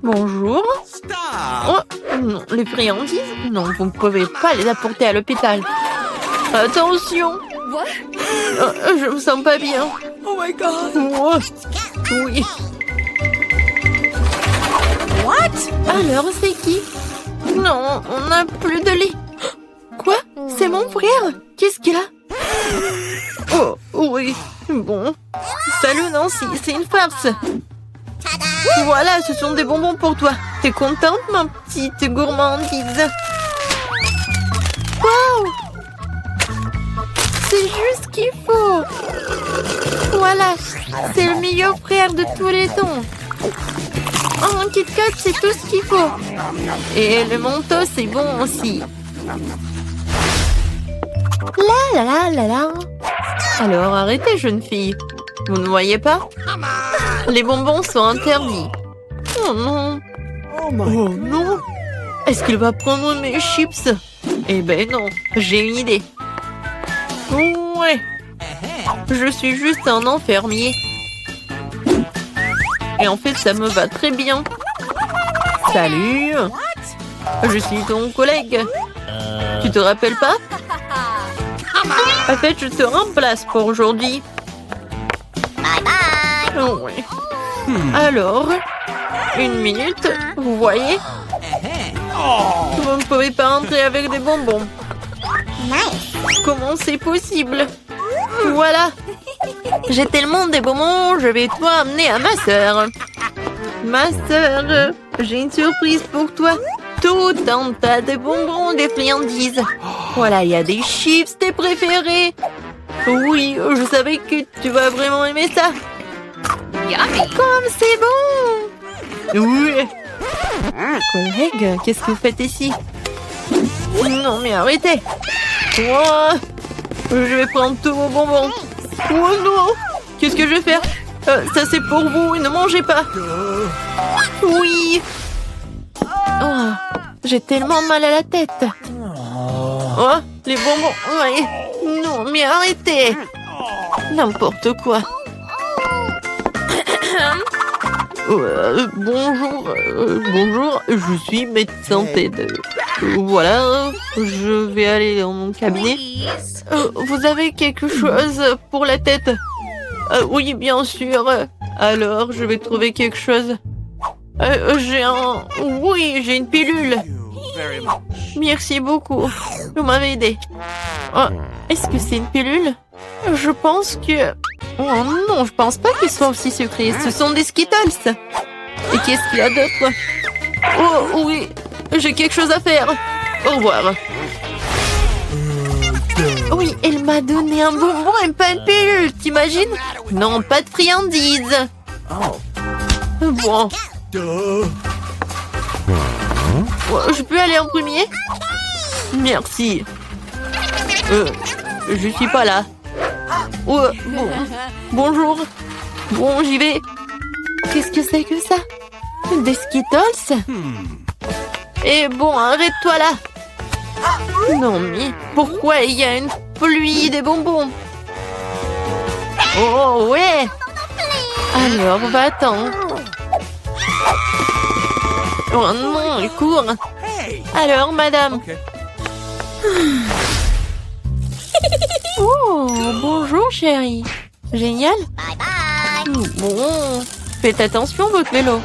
Bonjour. Oh, non, les friandises? Non, vous ne pouvez pas les apporter à l'hôpital. Attention. Je me sens pas bien. Oh my god! Oh, oui. What? Alors, c'est qui? Non, on n'a plus de lit. Quoi? C'est mon frère? Qu'est-ce qu'il a? Oh, oui. Bon. Salut Nancy, c'est une farce. Voilà, ce sont des bonbons pour toi. T'es contente, ma petite gourmandise? Wow! C'est juste ce qu'il faut. Voilà, c'est le meilleur frère de tous les temps. Oh, un Kit Kat, c'est tout ce qu'il faut. Et le Mentos, c'est bon aussi. La la la la la. Alors, arrêtez, jeune fille. Vous ne voyez pas? Les bonbons sont interdits. Oh non. Oh my Oh non. Est-ce qu'il va prendre mes chips? Eh ben non, j'ai une idée. Ouais. Je suis juste un enfermier. Et en fait, ça me va très bien. Salut. Je suis ton collègue. Tu te rappelles pas? En fait, je te remplace pour aujourd'hui. Oh, ouais. Alors, une minute, vous voyez? Vous ne pouvez pas entrer avec des bonbons. Comment c'est possible? Voilà. J'ai tellement des bonbons, je vais toi amener à ma sœur. Ma sœur, j'ai une surprise pour toi. Tout un tas de bonbons, des friandises. Voilà, il y a des chips, tes préférés. Oui, je savais que tu vas vraiment aimer ça. Comme c'est bon. Oui. Collègue, qu'est-ce que vous faites ici? Non, mais arrêtez. Oh, je vais prendre tous vos bonbons. Oh non. Qu'est-ce que je vais faire? Ça, c'est pour vous. Ne mangez pas. Oui. Oh, j'ai tellement mal à la tête. Oh, les bonbons. Ouais. Non, mais arrêtez. N'importe quoi. Bonjour, bonjour, je suis médecin TED. Voilà, je vais aller dans mon cabinet. Vous avez quelque chose pour la tête? Oui, bien sûr. Alors, je vais trouver quelque chose. Oui, j'ai une pilule. Merci beaucoup. Vous m'avez aidé. Oh, est-ce que c'est une pilule? Je pense que... Oh non, je pense pas qu'ils soient aussi sucrés. Ce sont des Skittles. Et qu'est-ce qu'il y a d'autre? Oh oui, j'ai quelque chose à faire. Au revoir. Oui, elle m'a donné un bonbon et pas une pilule, t'imagines? Non, pas de friandises. Bon. Je peux aller en premier? Merci. Je suis pas là. Oh, bon. Bonjour. Bon, j'y vais. Qu'est-ce que c'est que ça? Des Skittles? Et bon, arrête-toi là. Non, mais pourquoi il y a une pluie des bonbons? Oh, ouais. Alors, va-t'en. Oh non, il court. Alors, madame. Oh, bonjour, chérie. Génial. Bon, faites attention, votre vélo.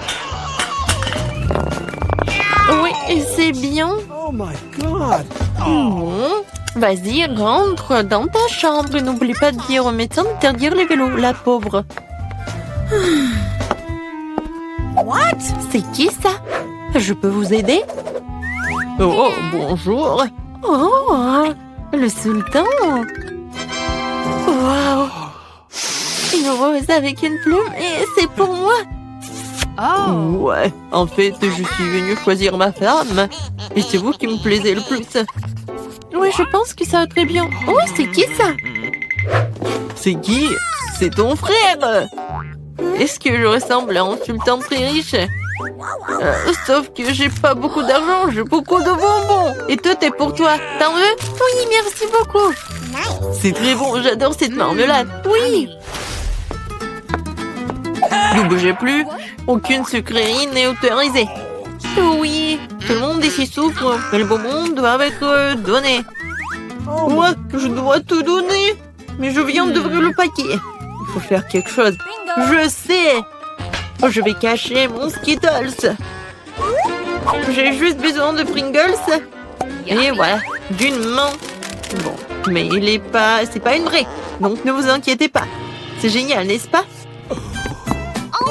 Oui, c'est bien. Oh my god! Bon, vas-y, rentre dans ta chambre. N'oublie pas de dire au médecin d'interdire les vélos, la pauvre. What? C'est qui ça? Je peux vous aider? Oh, bonjour. Oh, le sultan. Waouh. Une rose avec une plume et c'est pour moi. Oh. Ouais, en fait, je suis venue choisir ma femme. Et c'est vous qui me plaisez le plus. Oui, je pense que ça va très bien. Oh, c'est qui ça? C'est qui? C'est ton frère. Est-ce que je ressemble à un sultan très riche? Sauf que j'ai pas beaucoup d'argent, j'ai beaucoup de bonbons. Et tout est pour toi. T'en veux? Oui, merci beaucoup. C'est très bon, j'adore cette marmelade. Oui. Ne bougez plus. Aucune sucrerie n'est autorisée. Oui, tout le monde ici souffre. Mais les bonbons doivent être donnés. Moi, je dois tout donner. Mais je viens d'ouvrir le paquet. Il faut faire quelque chose. Je sais. Je vais cacher mon Skittles. J'ai juste besoin de Pringles. Et voilà, d'une main. Bon, mais c'est pas une vraie. Donc ne vous inquiétez pas. C'est génial, n'est-ce pas?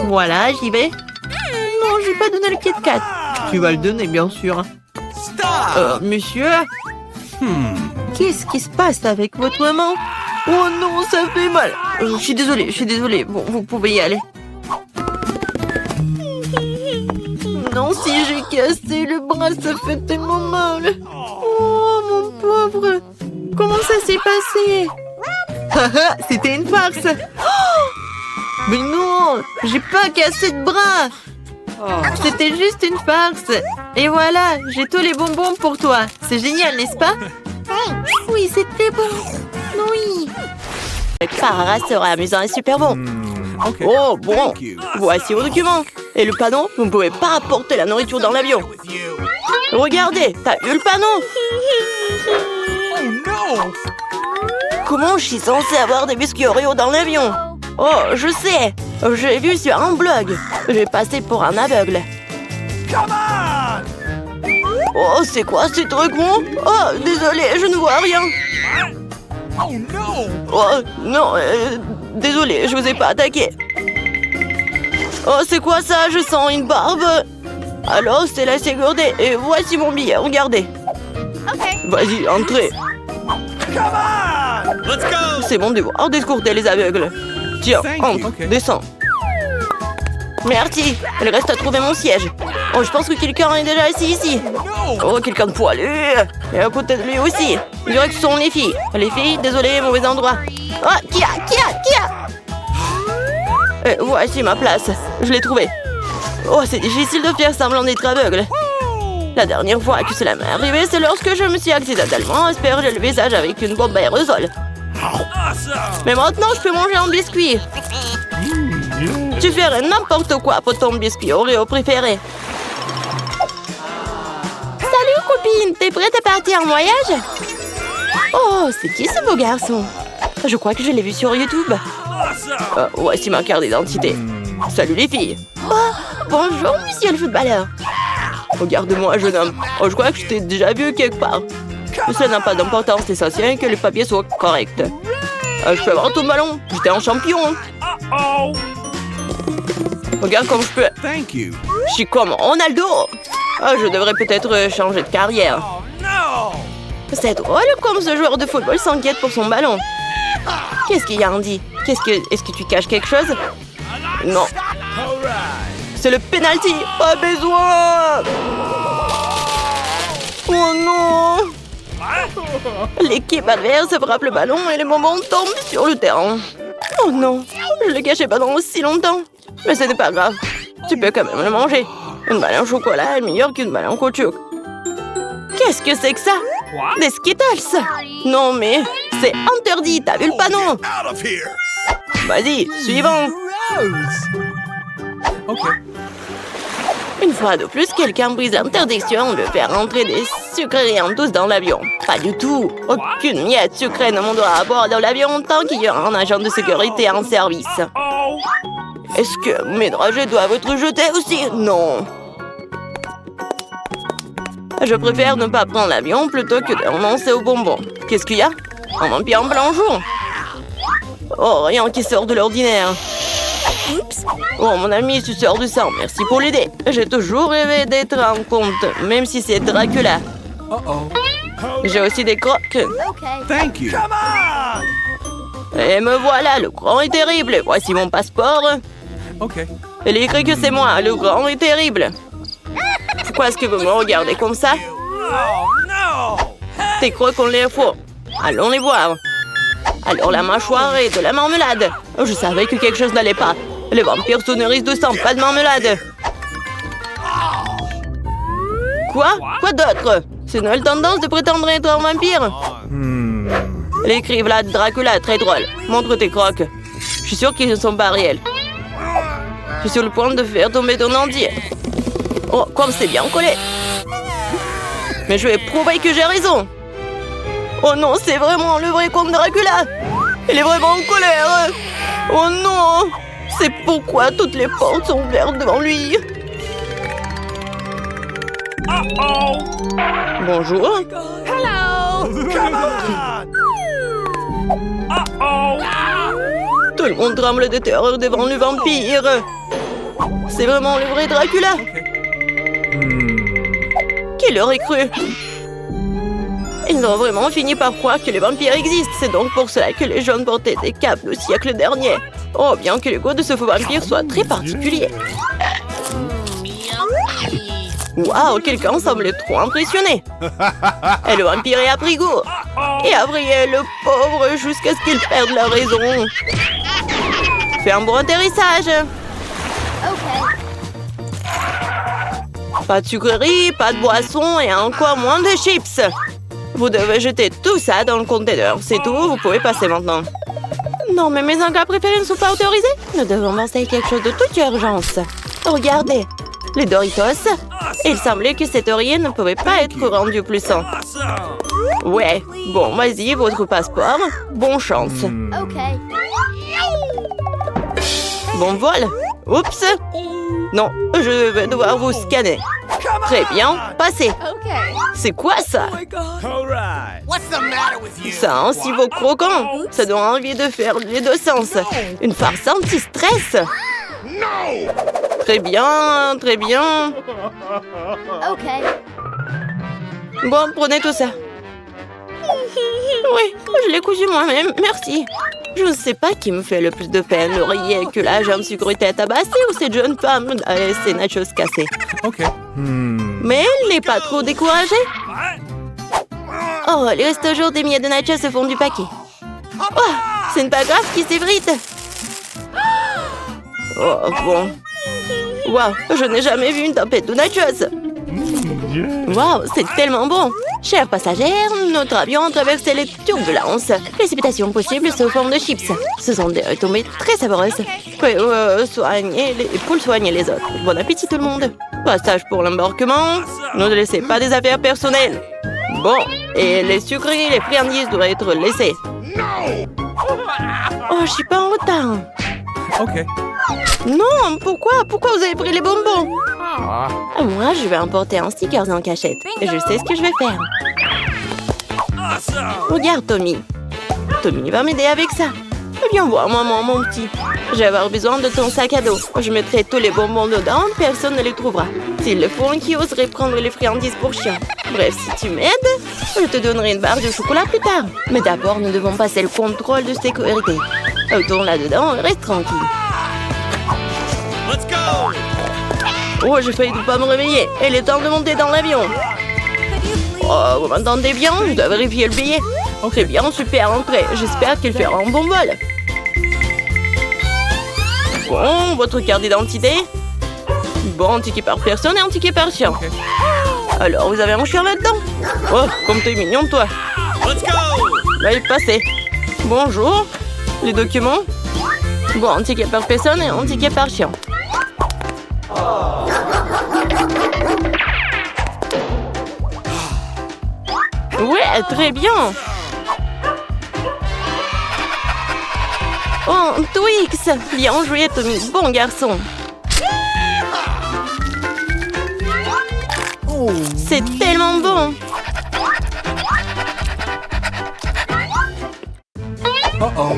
Voilà, j'y vais. Non, j'ai pas donné le Kit Kat. Tu vas le donner, bien sûr. Monsieur? Qu'est-ce qui se passe avec votre main? Oh non, ça fait mal. Je suis désolée. Bon, vous pouvez y aller. Non, si j'ai cassé le bras, ça fait tellement mal. Oh, mon pauvre. Comment ça s'est passé? Haha, c'était une farce. Oh, mais non, j'ai pas cassé de bras. C'était juste une farce. Et voilà, j'ai tous les bonbons pour toi. C'est génial, n'est-ce pas? Oui, c'était bon. Oui. Clara sera amusant et super bon. Oh, bon. Voici vos documents. Et le panneau, vous ne pouvez pas apporter la nourriture dans l'avion. Regardez, t'as vu le panneau? Comment je suis censée avoir des biscuits Oreo dans l'avion? Oh, je sais. J'ai vu sur un blog. J'ai passé pour un aveugle. Oh, c'est quoi ces trucs, mon? Oh, désolé, je ne vois rien. Oh, non, désolé, je vous ai pas attaqué. Oh, c'est quoi ça? Je sens une barbe. Alors, c'est la sécurité. Et voici mon billet, regardez. Vas-y, entrez. C'est mon devoir d'escorter les aveugles. Tiens, entre, descends. Merci, il reste à trouver mon siège. Oh, je pense que quelqu'un est déjà assis ici. Oh, quelqu'un de poilu. Et à côté de lui aussi. Je dirais que ce sont les filles. Les filles, désolé, mauvais endroit. Oh, Kia. Voici ma place. Je l'ai trouvée. Oh, c'est difficile de faire semblant d'être aveugle. La dernière fois que cela m'est arrivé, c'est lorsque je me suis accidentellement aspergé le visage avec une bombe aérosol. Mais maintenant, je peux manger un biscuit. Tu ferais n'importe quoi pour ton biscuit Oreo préféré. Salut, copine. T'es prête à partir en voyage? Oh, c'est qui ce beau garçon? Je crois que je l'ai vu sur YouTube. Voici ma carte d'identité. Salut les filles. Oh, bonjour, monsieur le footballeur. Regarde-moi, jeune homme. Oh, je crois que je t'ai déjà vu quelque part. Mais cela n'a pas d'importance, l'essentiel est que les papiers soient corrects. Je peux avoir ton ballon? J'étais un champion. Regarde comme je peux. Je suis comme Ronaldo. Je devrais peut-être changer de carrière. C'est drôle comme ce joueur de football s'inquiète pour son ballon. Qu'est-ce qu'il y a, Andy? Est-ce que tu caches quelque chose? Non. C'est le penalty. Pas besoin. Oh non. L'équipe adverse frappe le ballon et le moment tombe sur le terrain. Oh non. Je l'ai caché pendant aussi longtemps. Mais ce n'est pas grave. Tu peux quand même le manger. Une balle en chocolat est meilleure qu'une balle en caoutchouc. Qu'est-ce que c'est que ça? Des Skittles? Non mais, c'est interdit, t'as vu le panneau? Vas-y, suivant. Une fois de plus, quelqu'un brise l'interdiction de faire entrer des sucreries en douce dans l'avion. Pas du tout. Aucune miette sucrée ne montera à bord de l'avion tant qu'il y aura un agent de sécurité en service. Est-ce que mes dragées doivent être jetés aussi? Non. Je préfère ne pas prendre l'avion plutôt que de renoncer aux bonbons. Qu'est-ce qu'il y a? Un vampire en blanc jour? Oh, rien qui sort de l'ordinaire. Oups. Oh, mon ami, tu sors du sang. Merci pour l'idée. J'ai toujours rêvé d'être en compte, même si c'est Dracula. J'ai aussi des crocs. Et me voilà, le grand et terrible. Voici mon passeport. Il est écrit que c'est moi, le grand et terrible. Pourquoi est-ce que vous me regardez comme ça? Tes crocs ont l'air faux. Allons les voir. Alors la mâchoire et de la marmelade. Je savais que quelque chose n'allait pas. Les vampires se nourrissent de sang, pas de marmelade. Quoi? Quoi d'autre? C'est une nouvelle tendance de prétendre être un vampire. Elle écrit Vlad Dracula, très drôle. Montre tes crocs. Je suis sûre qu'ils ne sont pas réels. Je suis sur le point de faire tomber ton entier. Oh, comme c'est bien collé. Mais je vais prouver que j'ai raison. Oh non, c'est vraiment le vrai comte Dracula. Il est vraiment en colère. Oh non, c'est pourquoi toutes les portes sont ouvertes devant lui. Bonjour. Tout le monde tremble de terreur devant le vampire. C'est vraiment le vrai Dracula. Qui l'aurait cru? Ils ont vraiment fini par croire que les vampires existent. C'est donc pour cela que les jeunes portaient des capes le siècle dernier. Oh, bien que le goût de ce faux vampire soit très particulier. Waouh, quelqu'un semble trop impressionné. Et le vampire a pris goût. Et a brillé le pauvre jusqu'à ce qu'il perde la raison. Fais un bon atterrissage. Pas de sucreries, pas de boissons et encore moins de chips. Vous devez jeter tout ça dans le conteneur. C'est tout, vous pouvez passer maintenant. Non, mais mes encas préférés ne sont pas autorisés. Nous devons penser à quelque chose de toute urgence. Regardez, les Doritos. Il semblait que cette oreiller ne pouvait pas être rendue plus sain. Ouais, bon, vas-y, votre passeport. Bonne chance. Bon vol. Oups. Non, je vais devoir vous scanner. Très bien, passez. C'est quoi ça? C'est un sirop croquant. Ça donne envie de faire les deux sens. Une farce anti-stress. Très bien, très bien. Bon, prenez tout ça. Oui, je l'ai cousu moi-même, merci. Je ne sais pas qui me fait le plus de peine, l'oreiller que l'agent de sécurité tabassé ou cette jeune femme avec ses nachos cassés. Mais elle n'est pas trop découragée. Oh, il reste toujours des miettes de nachos au fond du paquet. Oh, c'est une pas grave qui s'évrite. Oh, bon. Waouh, je n'ai jamais vu une tempête de nachos. Waouh, c'est tellement bon. Chers passagers, notre avion a traversé les turbulences. Précipitations possibles sous forme de chips. Ce sont des retombées très savoreuses. Pour soigner les autres. Bon appétit tout le monde. Passage pour l'embarquement. Ne laissez pas des affaires personnelles. Bon, et les sucreries, les friandises doivent être laissées. Oh, je suis pas en retard. Non, pourquoi vous avez pris les bonbons? Moi, je vais emporter un sticker en cachette. Et je sais ce que je vais faire. Regarde, Tommy. Tommy va m'aider avec ça. Viens voir, maman, mon petit. Je vais avoir besoin de ton sac à dos. Je mettrai tous les bonbons dedans, personne ne les trouvera. S'il le faut, qui oserait prendre les friandises pour chien. Bref, si tu m'aides, je te donnerai une barre de chocolat plus tard. Mais d'abord, nous devons passer le contrôle de sécurité. Tourne là-dedans et reste tranquille. Oh, j'ai failli ne pas me réveiller. Il est temps de monter dans l'avion. Oh, vous m'entendez bien? Je dois vérifier le billet. Très bien, super entrée. J'espère qu'il fera un bon vol. Bon, votre carte d'identité. Bon, ticket par personne et un ticket par chien. Alors, vous avez un chien là-dedans? Oh, comme t'es mignon, toi. Veuillez passer. Bonjour. Les documents? Bon, un ticket par personne et un ticket par chien. Ouais, très bien. Oh, Twix. Bien joué, Tommy. Bon garçon. C'est tellement bon.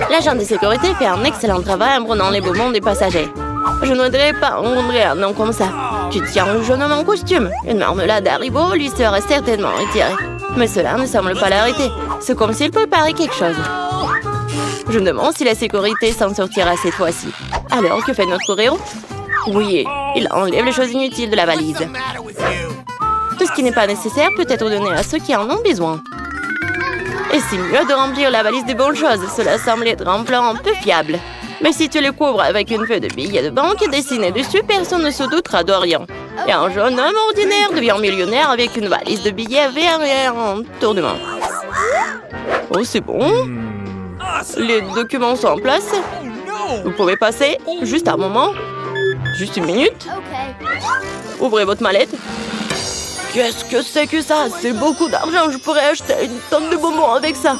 L'agent de sécurité fait un excellent travail en prenant les bonbons des passagers. Je ne voudrais pas rencontrer un homme comme ça. Tu tiens un jeune homme en costume. Une marmelade Haribo lui serait certainement retirée. Mais cela ne semble pas l'arrêter. C'est comme s'il préparait quelque chose. Je me demande si la sécurité s'en sortira cette fois-ci. Alors, que fait notre héros? Oui, il enlève les choses inutiles de la valise. Tout ce qui n'est pas nécessaire peut être donné à ceux qui en ont besoin. Et c'est mieux de remplir la valise de bonnes choses. Cela semble être un plan un peu fiable. Mais si tu le couvres avec une feuille de billets de banque dessinée dessus, personne ne se doutera de rien. Et un jeune homme ordinaire devient millionnaire avec une valise de billets verts et un tour de main. Oh, c'est bon. Les documents sont en place. Vous pouvez passer juste un moment. Juste une minute. Ouvrez votre mallette. Qu'est-ce que c'est que ça? C'est beaucoup d'argent. Je pourrais acheter une tonne de bonbons avec ça.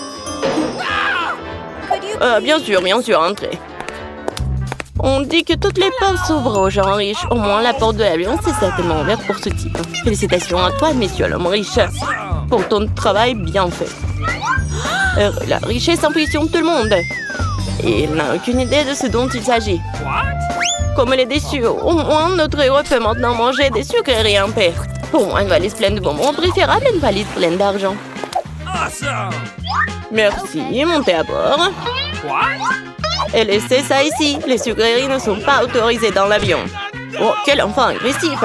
Bien sûr, entrez. On dit que toutes les portes s'ouvrent aux gens riches. Au moins, la porte de l'avion, c'est certainement ouverte pour ce type. Félicitations à toi, monsieur l'homme riche, pour ton travail bien fait. La richesse impressionne tout le monde. Et il n'a aucune idée de ce dont il s'agit. Comme il est déçu, au moins notre héros peut maintenant manger des sucreries en paix. Pour moi, une valise pleine de bonbons, préférable à une valise pleine d'argent. Merci, montez à bord. Et laissez ça ici. Les sucreries ne sont pas autorisées dans l'avion. Oh, quel enfant agressif!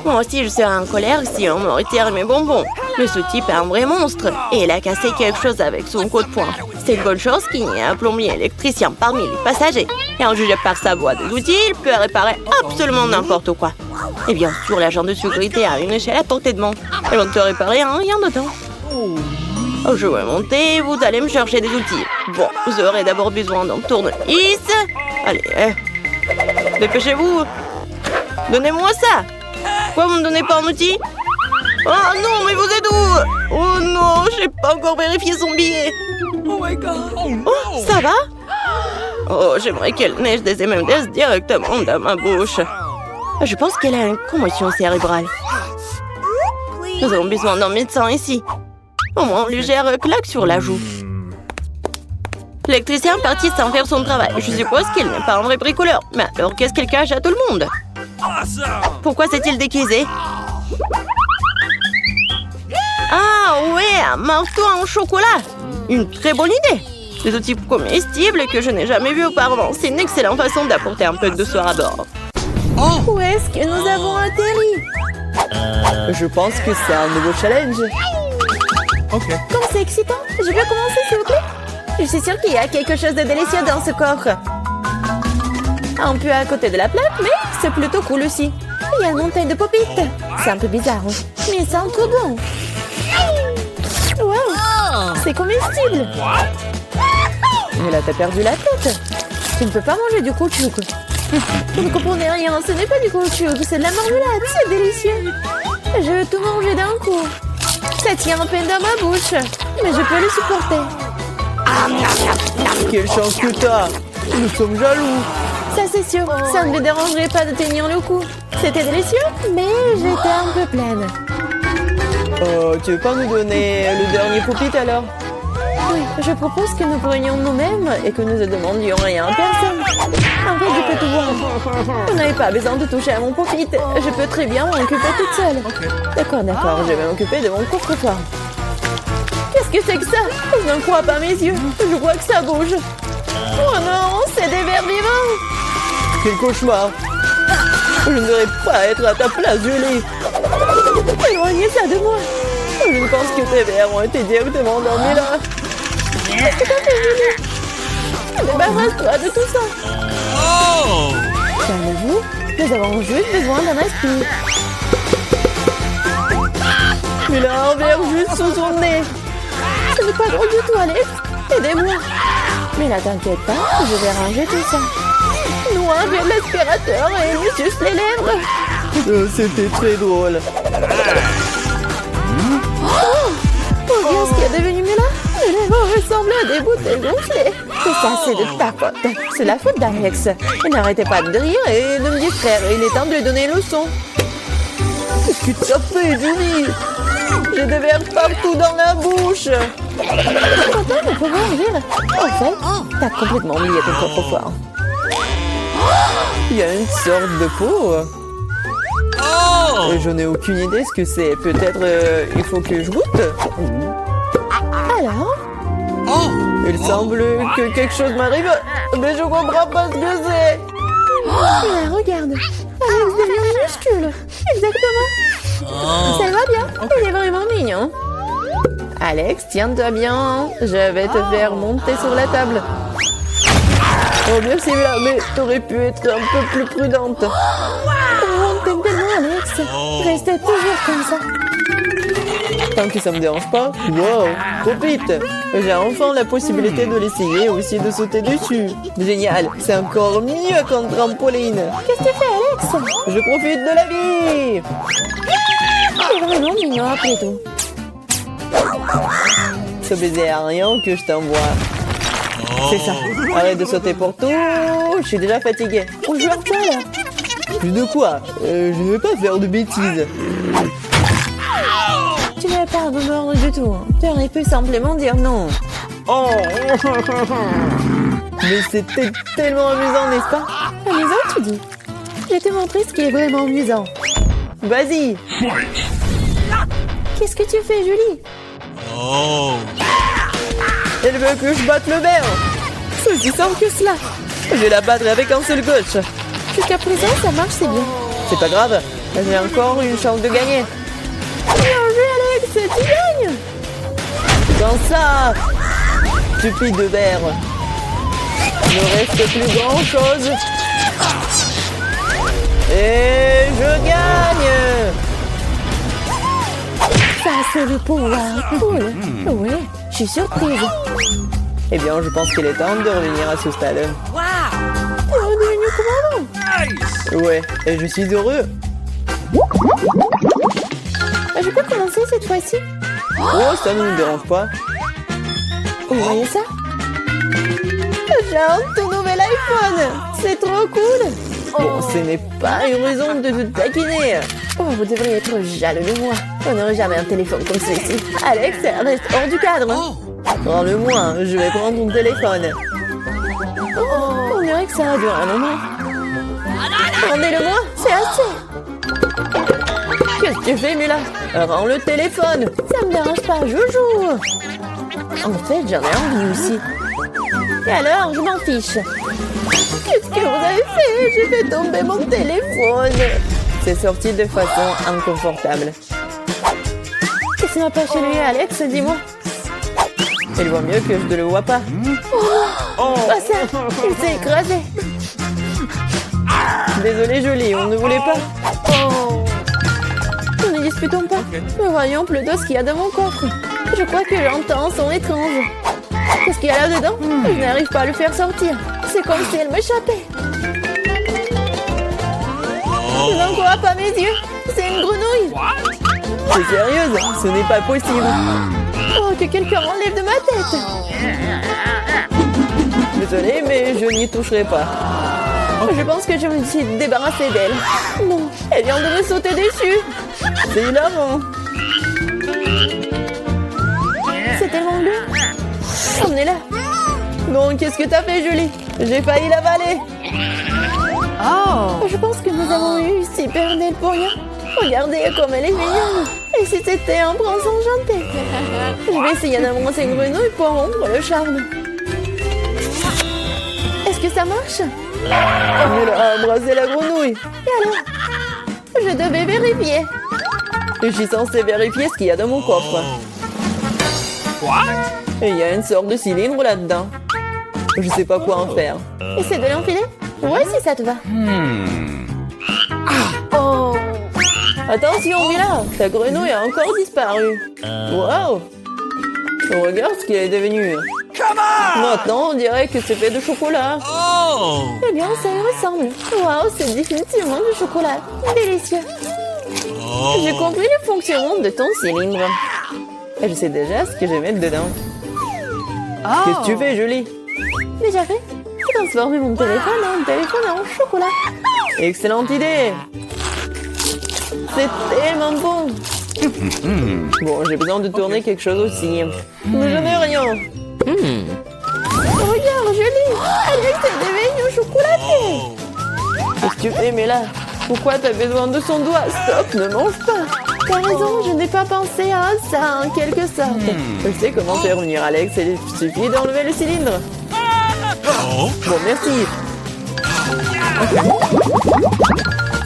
Moi aussi, je serais en colère si on me retire mes bonbons. Mais ce type est un vrai monstre. Et il a cassé quelque chose avec son coup de poing. C'est une bonne chose qu'il n'y ait un plombier électricien parmi les passagers. Et en jugeant par sa boîte d'outils, il peut réparer absolument n'importe quoi. Et bien sûr, l'agent de sécurité a une échelle à portée de main. Ils vont te réparer en rien de temps. Oh, je vais monter, vous allez me chercher des outils. Bon, vous aurez d'abord besoin d'un tournevis. Allez, dépêchez-vous. Donnez-moi ça. Pourquoi vous ne me donnez pas un outil? Oh non, mais vous êtes où? Oh non, j'ai pas encore vérifié son billet. Oh my god. Oh, ça va? Oh, j'aimerais qu'elle neige des M&M's directement dans ma bouche. Je pense qu'elle a une commotion cérébrale. Nous avons besoin d'un médecin ici. Au moins, on lui gère claque sur la joue. L'électricien est parti sans faire son travail. Je suppose qu'il n'est pas un vrai bricoleur. Mais alors, qu'est-ce qu'il cache à tout le monde? Pourquoi s'est-il déguisé? Ah ouais, un marteau en chocolat. Une très bonne idée. Des outils comestibles que je n'ai jamais vus auparavant. C'est une excellente façon d'apporter un peu de douceur à bord. Où est-ce que nous avons atterri? Je pense que c'est un nouveau challenge. Ok. Comme c'est excitant. Je peux commencer, s'il vous plaît? Je suis sûre qu'il y a quelque chose de délicieux dans ce coffre. Un peu à côté de la plaque, mais c'est plutôt cool aussi. Il y a une montagne de pop-it. C'est un peu bizarre, mais ça sent trop bon. Wow, c'est comestible. Mais là, t'as perdu la tête. Tu ne peux pas manger du caoutchouc. Vous ne comprenez rien, ce n'est pas du caoutchouc, c'est de la marmelade, c'est délicieux. Je veux tout manger d'un coup. Ça tient à peine dans ma bouche, mais je peux le supporter. Quelle chance que t'as. Nous sommes jaloux. Ça c'est sûr, ça ne me dérangerait pas de tenir le coup. C'était délicieux, mais j'étais un peu pleine. Tu veux pas nous donner le dernier pop-it alors? Oui, je propose que nous prenions nous-mêmes et que nous ne demandions rien à personne. En fait, je peux tout voir. Vous n'avez pas besoin de toucher à mon pop-it. Je peux très bien m'en occuper toute seule. D'accord, je vais m'occuper de mon coffre-fort. Qu'est-ce que c'est que ça? Je ne crois pas mes yeux. Je vois que ça bouge. Oh non, c'est des vers vivants. Quel cauchemar. Je ne devrais pas être à ta place, Julie. Éloignez ça de moi. Je pense que tes vers ont été directement endormis là. Tout à fait, Julie. Débarrasse-toi de tout ça. Calmez-vous, nous avons juste besoin d'un aspire. Il a un verre juste sous son nez. Ce n'est pas drôle du tout, Alex. Aidez-moi. Mais là, t'inquiète pas, je vais ranger tout ça. Nous avec l'aspirateur et lui suce les lèvres. C'était très drôle. Oh, bien ce qui est devenu mieux là. Les lèvres ressemblent à des bouteilles gonflées. Tout ça, c'est de ta faute. C'est la faute d'Alex. Il n'arrêtait pas de rire et de me distraire. Il est temps de lui donner une leçon. Qu'est-ce que tu as fait, Julie? J'ai des vers partout dans la bouche. Content de pouvoir rire. En fait, t'as complètement oublié ton coffre-fort. Il y a une sorte de peau. Et je n'ai aucune idée ce que c'est. Peut-être il faut que je goûte. Alors? Il semble que quelque chose m'arrive, mais je comprends pas ce que c'est. Là, regarde. Alex devient minuscule. Exactement. Ça va bien. Il est vraiment mignon. Alex, tiens-toi bien. Je vais te faire monter sur la table. Oh, merci, mais t'aurais pu être un peu plus prudente. Oh, t'aimes tellement, Alex. Restez toujours comme ça. Tant que ça me dérange pas. Wow, profite. J'ai enfin la possibilité de l'essayer et aussi de sauter dessus. Génial, c'est encore mieux qu'un trampoline. Qu'est-ce que tu fais, Alex? Je profite de la vie. C'est vraiment mignon après tout. Ce baiser aérien que je t'envoie. C'est ça. Arrête de sauter pour tout. Je suis déjà fatiguée. On joue à quoi là? Plus de quoi? Je ne vais pas faire de bêtises. Tu n'avais pas à me mordre du tout. Tu aurais pu simplement dire non. Oh. Mais c'était tellement amusant, n'est-ce pas? Amusant, tu dis? Je vais te montrer ce qui est vraiment amusant. Vas-y. Qu'est-ce que tu fais, Julie? Elle veut que je batte le verre. C'est aussi simple que cela. Je vais la battre avec un seul coach. Jusqu'à présent, ça marche, c'est bien. C'est pas grave. J'ai encore une chance de gagner. Bien joué, Alex, tu gagnes. Dans ça, stupide de verre. Il ne reste plus grand chose. Et je gagne. Ça, c'est le pouvoir. Cool. Ouais, je suis surprise. Eh bien, je pense qu'il est temps de revenir à ce stade. T'es redevenu commandant. Ouais, et je suis heureux. Je peux commencer cette fois-ci? Oh, ça ne nous dérange pas. Vous voyez ça? J'ai un tout nouvel iPhone. C'est trop cool. Bon, ce n'est pas une raison de te taquiner. Oh, vous devriez être jaloux de moi. On n'aurait jamais un téléphone comme celui-ci. Alex, reste hors du cadre. Prends-le-moi, je vais prendre ton téléphone. Oh, on dirait que ça a duré un moment. Rendez-le-moi, C'est assez. qu'est-ce que tu fais, Mila? Rends le téléphone. Ça me dérange pas, joujou. En fait, j'en ai envie aussi. Et alors, je m'en fiche. Qu'est-ce que vous avez fait? J'ai fait tomber mon téléphone. C'est sorti de façon inconfortable. Qu'est-ce qui m'a pas chez lui, Alex? Dis-moi. Elle voit mieux que je ne le vois pas. Oh, ça, il s'est écrasé. Désolé, Jolie, on ne voulait pas. Oh. Nous ne disputons pas. Mais voyons plutôt ce qu'il y a dans mon coffre. Je crois que j'entends un son étrange. Qu'est-ce qu'il y a là-dedans? Je n'arrive pas à le faire sortir. C'est comme si elle m'échappait. Je n'en crois pas mes yeux. C'est une grenouille. C'est sérieuse? Ce n'est pas possible. Oh, que quelqu'un enlève de ma tête. Désolé, mais je n'y toucherai pas. Je pense que je me suis débarrassée d'elle. Non, elle vient de me sauter dessus. C'est hilarant. C'est tellement bleu. Emmenez-la. Non, qu'est-ce que t'as fait, Julie? J'ai failli l'avaler. Je pense que nous avons eu super belle pour rien. Regardez comme elle est mignonne. Et si c'était un prince enchanté? Je vais essayer d'embrasser une grenouille pour rompre le charme. Est-ce que ça marche? Elle a embrassé la grenouille. Et alors? Je devais vérifier. Je suis censée vérifier ce qu'il y a dans mon coffre. Et il y a une sorte de cylindre là-dedans. Je sais pas quoi en faire. Essaie de l'enfiler? Ouais, si ça te va. Oh! Attention, Mila, ta grenouille a encore disparu. Wow! Regarde ce qu'il est devenu. Maintenant, on dirait que c'est fait de chocolat. Eh bien, ça y ressemble. Waouh, c'est définitivement du chocolat. Délicieux. J'ai compris le fonctionnement de ton cylindre. Et je sais déjà ce que je vais mettre dedans. Qu'est-ce que tu fais, Julie? Déjà fait? J'ai transformé mon téléphone en chocolat. Excellente idée. C'est tellement bon. Bon, j'ai besoin de tourner quelque chose aussi. Mais je n'ai rien. Regarde, Julie! Alex est devenu chocolaté! Qu'est-ce que tu fais, Mila? Pourquoi t'as besoin de son doigt? Stop, ne mange pas. T'as raison, je n'ai pas pensé à ça en quelque sorte. Je sais comment faire revenir Alex, il suffit d'enlever le cylindre. Bon, merci.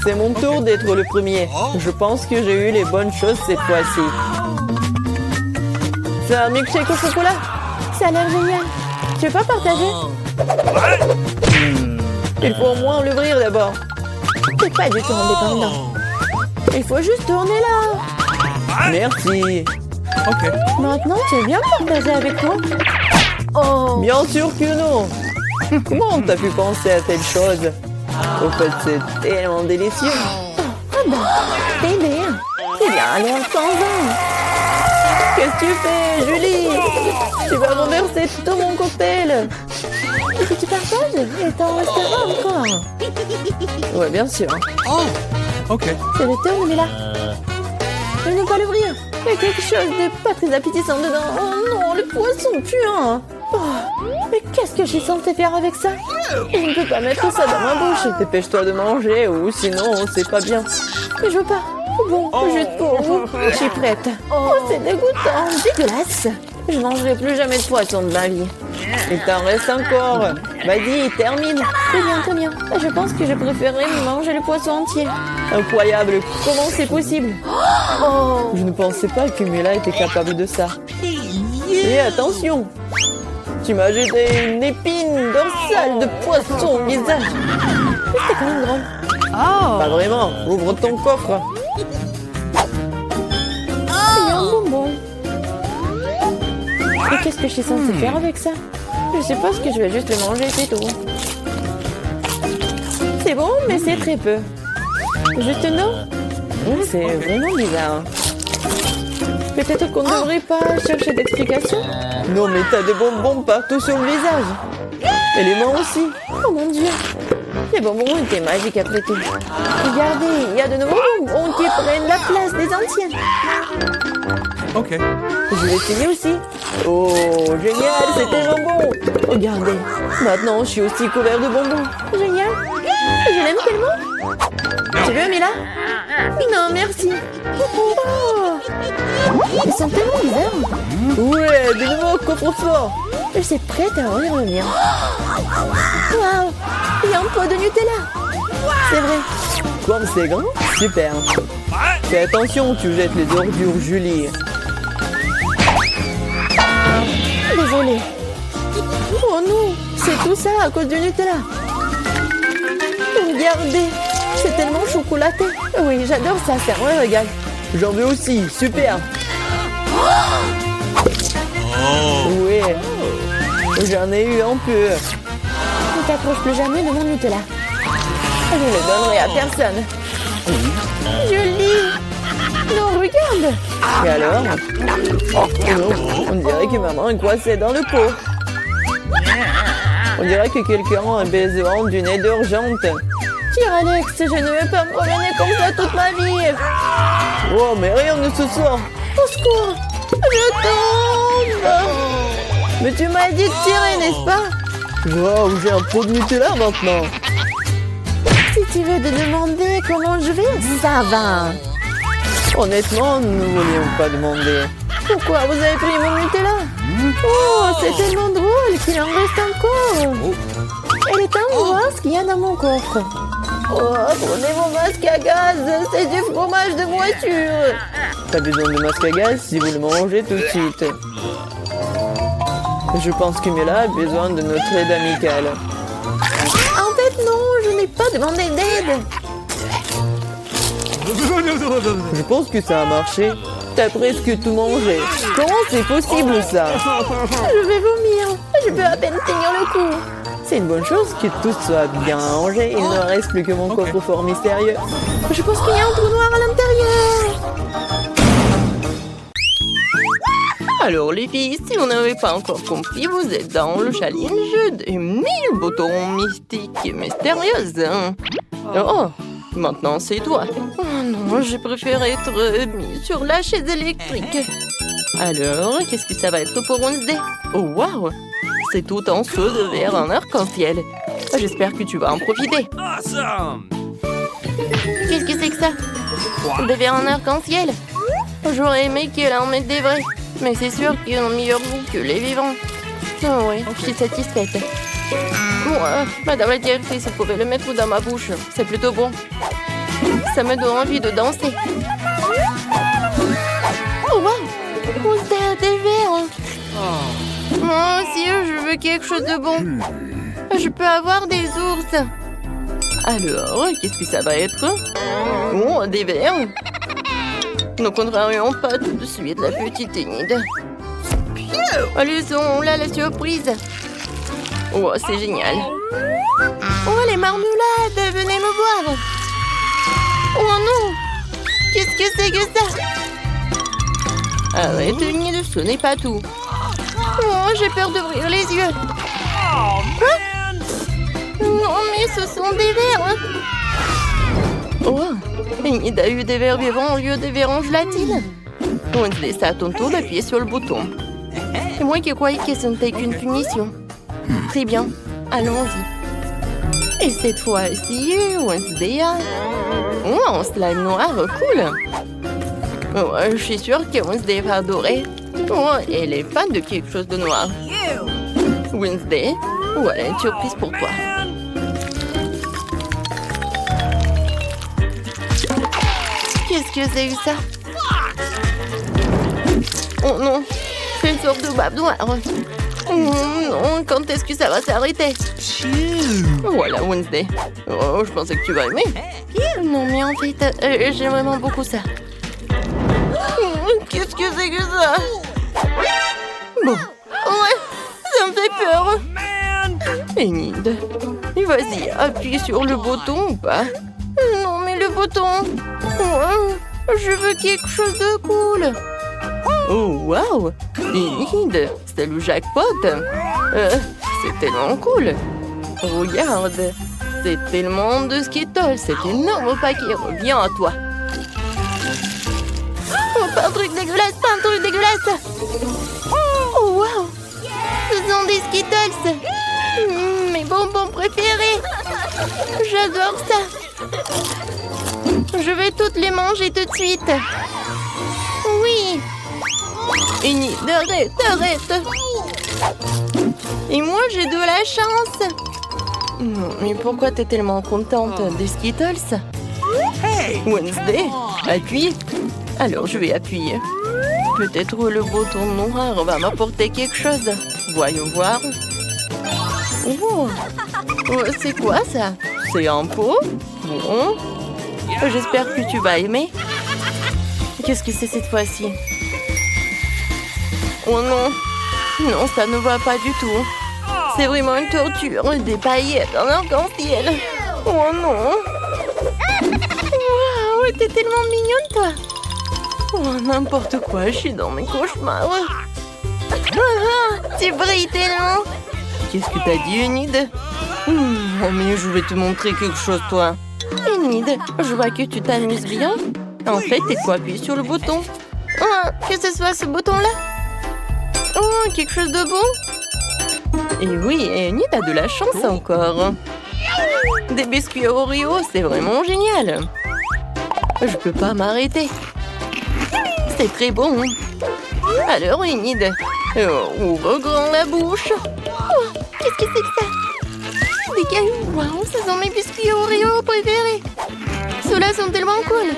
C'est mon tour d'être le premier. Je pense que j'ai eu les bonnes choses cette fois-ci. C'est un milkshake au chocolat. Ça a l'air génial. Tu veux pas partager? Il faut au moins l'ouvrir d'abord. T'es pas du tout indépendant. Il faut juste tourner là. Merci. Maintenant, tu es bien partagé avec moi. Oh, Bien sûr que non. Comment t'as pu penser à telle chose? Au fait, c'est tellement délicieux. bébé, il a l'air sans. Qu'est-ce que tu fais, Julie? Tu vas renverser tout mon cocktail. Est-ce que tu partages? Et t'en resteras encore. Ouais, bien sûr. C'est le tour, mais là. Je ne peux pas l'ouvrir. Il y a quelque chose de pas très appétissant dedans. Oh non, le poisson puant. Oh, mais qu'est-ce que je suis censée faire avec ça? Je ne peux pas mettre ça dans ma bouche. Dépêche-toi de manger ou sinon c'est pas bien. Mais je veux pas. Bon, juste pour vous, je suis prête. Oh, c'est dégoûtant, dégueulasse. Je mangerai plus jamais de poisson de ma vie. Il t'en reste encore. Vas-y, termine. Très bien. Je pense que je préférerais manger le poisson entier. Incroyable. Comment c'est possible? Oh, Je ne pensais pas que Mila était capable de ça. Et attention, tu m'as jeté une épine dorsale de poisson au visage. c'était quand même drôle. Pas vraiment. Ouvre ton coffre. Il y a un bonbon. Et qu'est-ce que je suis censée faire avec ça? Je suppose que je vais juste le manger, c'est tout. C'est bon, mais c'est très peu. Juste non? C'est vraiment bizarre. Peut-être qu'on ne devrait pas chercher d'explications? Non, mais t'as des bonbons partout sur le visage. Et les mains aussi. Oh mon Dieu! Les bonbons étaient magiques après tout. Regardez, il y a de nouveaux bonbons qui prennent la place des anciens. Je vais essayer aussi. Oh, génial, c'est tellement bon. Regardez, maintenant je suis aussi couvert de bonbons. Génial! Je l'aime tellement! Tu veux, Mila? Non, merci. Oh. Ils sont tellement bizarres. Ouais, de nouveau coffre-fort. Je suis prête à ouvrir le mien. Waouh! Il y a un pot de Nutella. C'est vrai. Comme c'est grand, super. Fais attention, tu jettes les ordures, Julie. Désolée. Oh non! C'est tout ça à cause du Nutella. Regardez! C'est tellement chocolaté. Oui, j'adore ça, c'est un régal. J'en veux aussi, super. Ouais, j'en ai eu un peu. Ne t'approche plus jamais de mon Nutella. Je ne le donnerai à personne. Julie! Non, regarde! Et alors? Oh, on dirait que maman est coincée dans le pot. On dirait que quelqu'un a besoin d'une aide urgente. Tire, Alex, je ne vais pas me promener comme ça toute ma vie. Oh, mais rien ne se sort. Au secours! Je tombe! Mais tu m'as dit de tirer, n'est-ce pas? Wow, j'ai un pot de Nutella maintenant. Si tu veux te demander comment je vais, ça va. Honnêtement, nous ne voulions pas demander. Pourquoi vous avez pris mon Nutella? Oh, c'est tellement drôle qu'il en reste encore. Elle est temps de voir ce qu'il y a dans mon coffre. Oh, prenez mon masque à gaz, c'est du fromage de voiture. Pas besoin de masque à gaz si vous le mangez tout de suite. Je pense que Mila a besoin de notre aide amicale. En fait, non, je n'ai pas demandé d'aide. Je pense que ça a marché. T'as presque tout mangé. Comment c'est possible ça? Je vais vomir. Je peux à peine tenir le coup. C'est une bonne chose que tout soit bien rangé. Il ne reste plus que mon coffre-fort mystérieux. Je pense qu'il y a un trou noir à l'intérieur. Alors les filles, si vous n'avez pas encore compris, vous êtes dans le challenge des 1000 boutons mystiques et mystérieuses. Oh, maintenant c'est toi. Oh non, je préfère être mis sur la chaise électrique. Alors, qu'est-ce que ça va être pour Wednesday? Oh waouh, c'est tout en feu de verre en arc-en-ciel. J'espère que tu vas en profiter. Qu'est-ce que c'est que ça? Des verres en arc-en-ciel? J'aurais aimé qu'elle en mette des vrais. Mais c'est sûr qu'ils ont meilleur goût que les vivants. Oh oui, je suis satisfaite. Bon, Madame la directrice, vous pouvez le mettre dans ma bouche. C'est plutôt bon. Ça me donne envie de danser. Oh wow! On sert des verres. Moi aussi, je veux quelque chose de bon. Je peux avoir des ours. Alors, qu'est-ce que ça va être? Oh, des verres. Ne contrarions pas tout de suite la petite Enid. Allons, là, la surprise. Oh, c'est génial. Oh, les marmelades, venez me voir. Oh non, qu'est-ce que c'est que ça? Arrête, Enid, ce n'est pas tout. Oh, j'ai peur d'ouvrir les yeux. Quoi? Non, mais ce sont des vers. Oh, Enid a eu des vers vivants au lieu des vers en gelatine. Wednesday, c'est à ton tour d'appuyer sur le bouton. C'est moi qui croyais que ce n'était qu'une punition. Très bien, allons-y. Et cette fois-ci, Wednesday a... Oh, un slime noir, cool. Oh, je suis sûre que Wednesday va adorer. Oh, elle est fan de quelque chose de noir. Wednesday, voilà une surprise pour toi. Qu'est-ce que c'est que ça? Oh non, c'est une sorte de babe noire. Oh non, quand est-ce que ça va s'arrêter? Voilà, Wednesday. Oh, je pensais que tu vas aimer. Non, mais en fait, j'aime vraiment beaucoup ça. Qu'est-ce que c'est que ça? Bon, ouais, ça me fait peur. Enid, vas-y, appuie sur le bouton ou pas? Non, mais le bouton... je veux quelque chose de cool. Oh, wow! Enid, c'est le jackpot. C'est tellement cool. Regarde, c'est tellement de Skittles. Cet énorme paquet revient à toi. Oh, pas un truc dégueulasse, pas un truc dégueulasse. Oh, wow! Ce sont des Skittles. Mes bonbons préférés. J'adore ça. Je vais toutes les manger tout de suite. Oui. Enid, arrête. Et moi, j'ai de la chance. Mais pourquoi t'es tellement contente des Skittles? Wednesday, appuie. Alors, je vais appuyer. Peut-être le bouton noir va m'apporter quelque chose. Voyons voir. Oh, c'est quoi ça? C'est un pot? Bon. J'espère que tu vas aimer. Qu'est-ce que c'est cette fois-ci? Oh non. Non, ça ne va pas du tout. C'est vraiment une torture. Des paillettes en arc-en-ciel. Oh non. Waouh, t'es tellement mignonne, toi. Oh, n'importe quoi, je suis dans mes cauchemars. Tu brilles tellement. Qu'est-ce que t'as dit, Enid? Oh, mais je vais te montrer quelque chose, toi. Enid, je vois que tu t'amuses bien. En fait, il faut appuyer sur le bouton. Oh, que ce soit ce bouton-là. Oh, quelque chose de bon. Et oui, Enid a de la chance encore. Des biscuits Oreo, c'est vraiment génial. Je peux pas m'arrêter. C'est très bon. Alors, Enid, ouvre grand la bouche. Oh, qu'est-ce que c'est que ça? Des cailloux. Waouh, ce sont mes biscuits Oreo préférés. Ceux-là sont tellement cool.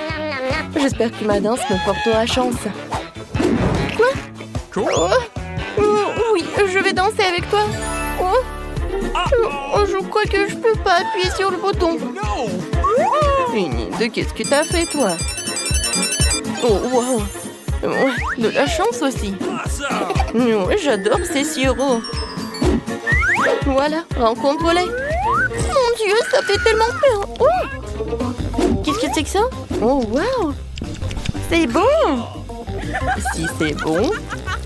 J'espère que ma danse me portera chance. Quoi? Oui, je vais danser avec toi. Je crois que je peux pas appuyer sur le bouton. Enid, qu'est-ce que t'as fait, toi? Oh, wow. De la chance aussi. Oui, j'adore ces sirops. Voilà, rencontre-les. Mon Dieu, ça fait tellement peur. Oh, qu'est-ce que c'est que ça? Oh, wow. C'est bon. Si c'est bon,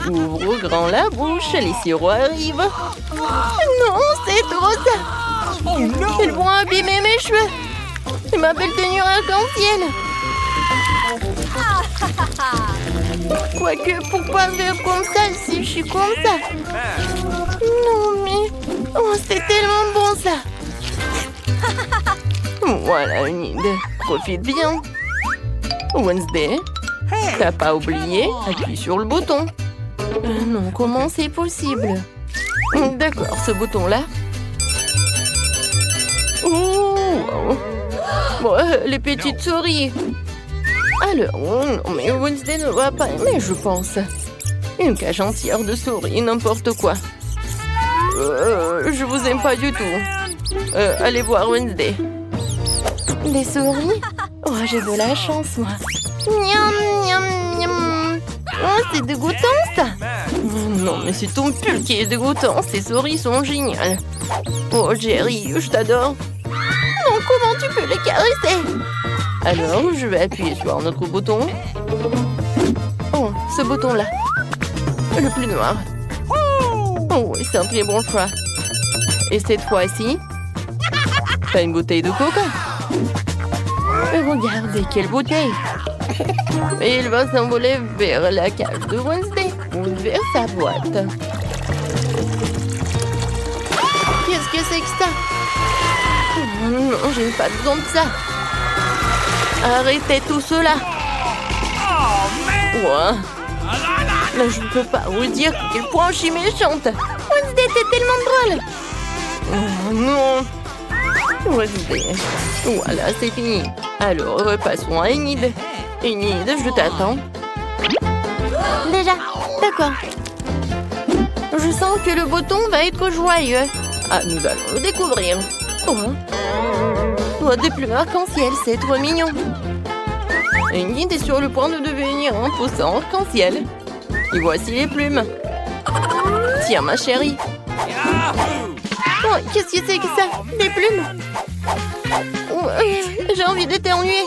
ouvre grand la bouche, les sirops arrivent. Non, c'est trop ça. Ils vont abîmer mes cheveux. Et ma belle tenue arc-en-ciel. Quoique, pourquoi faire comme ça si je suis comme ça? Non, mais... Oh, c'est tellement bon, ça. Voilà, Enid. Profite bien. Wednesday, t'as pas oublié? Appuie sur le bouton. Non, comment c'est possible? D'accord, ce bouton-là. Oh, bon, les petites souris. Alors, non, mais Wednesday ne va pas aimer, je pense. Une cage entière de souris, n'importe quoi. Je vous aime pas du tout. Allez voir Wednesday. Des souris? Oh, j'ai de la chance, moi. Miam, miam, Oh, c'est dégoûtant, ça. Oh, non, mais c'est ton pull qui est dégoûtant. Ces souris sont géniales. Oh, Jerry, je t'adore. Non, comment tu peux les caresser? Alors, je vais appuyer sur un autre bouton. Oh, ce bouton-là. Le plus noir. Oh, oui, c'est un très bon choix. Et cette fois-ci, t'as une bouteille de coca. Et regardez, quelle bouteille. Et il va s'envoler vers la cage de Wednesday ou vers sa boîte. Qu'est-ce que c'est que ça? Oh non, j'ai pas besoin de ça. Arrêtez tout cela. Ouais. Là, je ne peux pas vous dire à quel point je suis méchante. Wednesday, t'es tellement drôle. Oh non. Wednesday. Voilà, c'est fini. Alors, repassons à Enid. Enid, je t'attends. Déjà, d'accord. Je sens que le bouton va être joyeux. Ah, nous allons le découvrir. Oh, des plumes arc-en-ciel, c'est trop mignon. Enid est sur le point de devenir un poussin arc-en-ciel. Et voici les plumes. Tiens, ma chérie. Oh, qu'est-ce que c'est que ça? Des plumes? Oh, j'ai envie d'éternuer.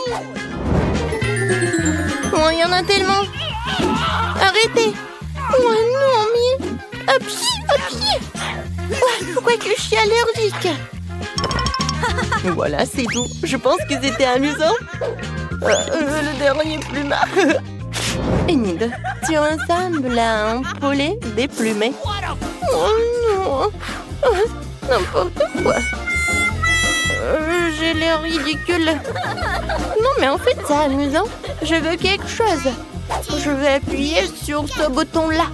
Oh, il y en a tellement. Arrêtez. Oh non, mais... À pied. Oh, pourquoi que je suis allergique? Voilà, c'est tout. Je pense que c'était amusant. Le dernier plumard. Enid, tu ressembles à un poulet déplumé. Oh non. Oh, n'importe quoi. J'ai l'air ridicule. Non, mais en fait, c'est amusant. Je veux quelque chose. Je vais appuyer sur ce bouton-là.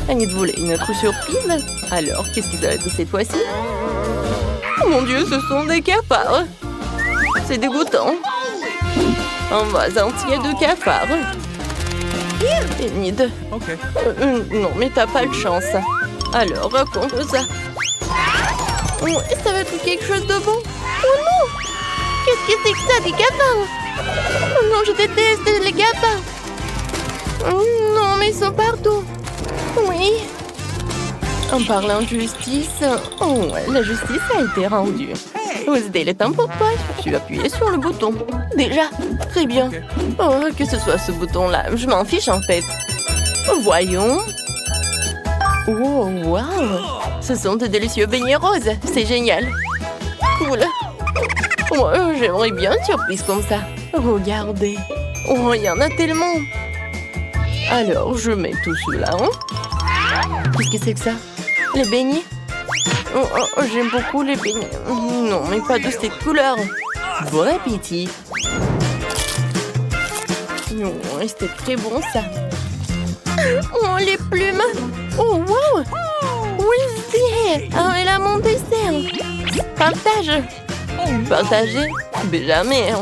Enid voulait une autre surprise. Alors, qu'est-ce que ça va être cette fois-ci? Oh mon Dieu, ce sont des cafards. C'est dégoûtant. Un vase entier de cafards. Enid. Non, mais t'as pas de chance. Alors, raconte ça. Oh, ça va être quelque chose de bon. Oh non! Qu'est-ce que c'est que ça, des cafards? Oh non, je déteste les cafards. Oh non, mais ils sont partout. Oui. En parlant de justice, oh ouais, la justice a été rendue. Wednesday, il est temps pour toi. Tu vas appuyer sur le bouton. Déjà, très bien. Oh, que ce soit ce bouton-là, je m'en fiche en fait. Voyons. Oh, wow. Ce sont de délicieux beignets roses. C'est génial. Cool. Oh, j'aimerais bien une surprise comme ça. Regardez. Oh, il y en a tellement. Alors, je mets tout cela. Qu'est-ce que c'est que ça? Les beignets? Oh, j'aime beaucoup les beignets. Non, mais pas de cette couleur. Bon appétit. Oh, c'était très bon, ça. Oh, les plumes. Oh, wow. Wednesday. Oh, elle a mon dessert. Partage. Partager? Mais jamais.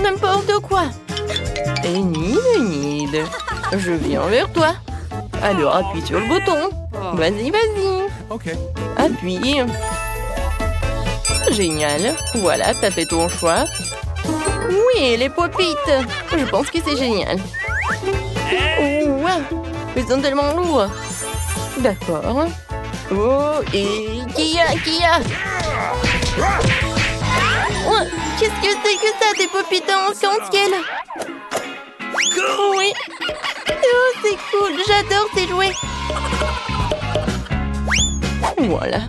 N'importe quoi. Enid. Je viens vers toi. Alors, appuie sur le bouton. Vas-y. Appuie. Génial. Voilà, t'as fait ton choix. Oui, les popites. Je pense que c'est génial. Oh, wow. Ils sont tellement lourds. D'accord. Oh, et qui a Oh, qu'est-ce que c'est que ça, des popites en arc-en-ciel? Oui. Oh, c'est cool. J'adore ces jouets. Voilà.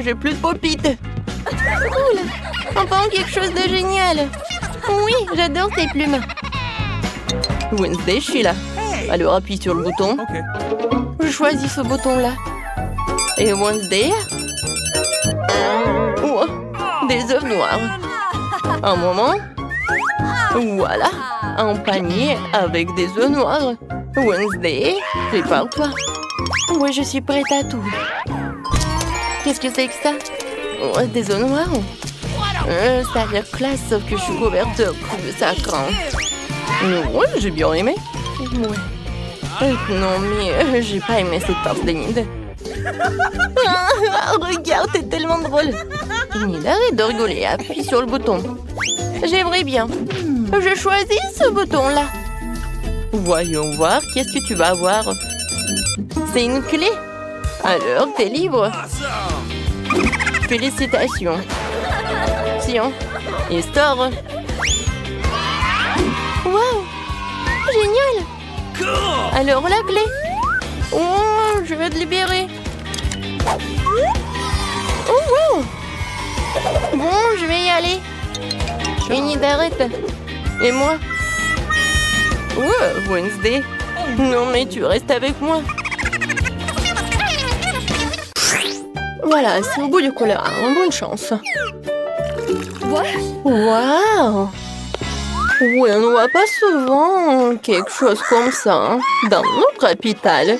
J'ai plus de popites. Cool. Enfin, quelque chose de génial. Oui, j'adore ces plumes. Wednesday, je suis là. Alors, appuie sur le bouton. Je choisis ce bouton-là. Et Wednesday. Oh, des œufs noirs. Un moment. Voilà. Un panier avec des œufs noirs. Wednesday, prépare-toi. Oui, je suis prête à tout. Qu'est-ce que c'est que ça? Oh, des œufs noirs. Ça a l'air classe, sauf que je suis couverte de sacre. Oui, j'ai bien aimé. Ouais. Non, mais j'ai pas aimé cette part d'Enid. Regarde, t'es tellement drôle. Enid, arrête de rigoler, appuie sur le bouton. J'aimerais bien. Je choisis ce bouton-là. Voyons voir, qu'est-ce que tu vas avoir? C'est une clé. Alors, t'es libre. Félicitations. Tiens, et sors. Waouh! Génial! Alors, la clé. Oh, je vais te libérer. Oh, wow! Bon, je vais y aller. Enid, arrête. Et moi? Oh, Wednesday. Non, mais tu restes avec moi. Voilà, c'est au bout du couloir. Bonne chance. Waouh! Oui, on ne voit pas souvent quelque chose comme ça hein, dans notre capitale.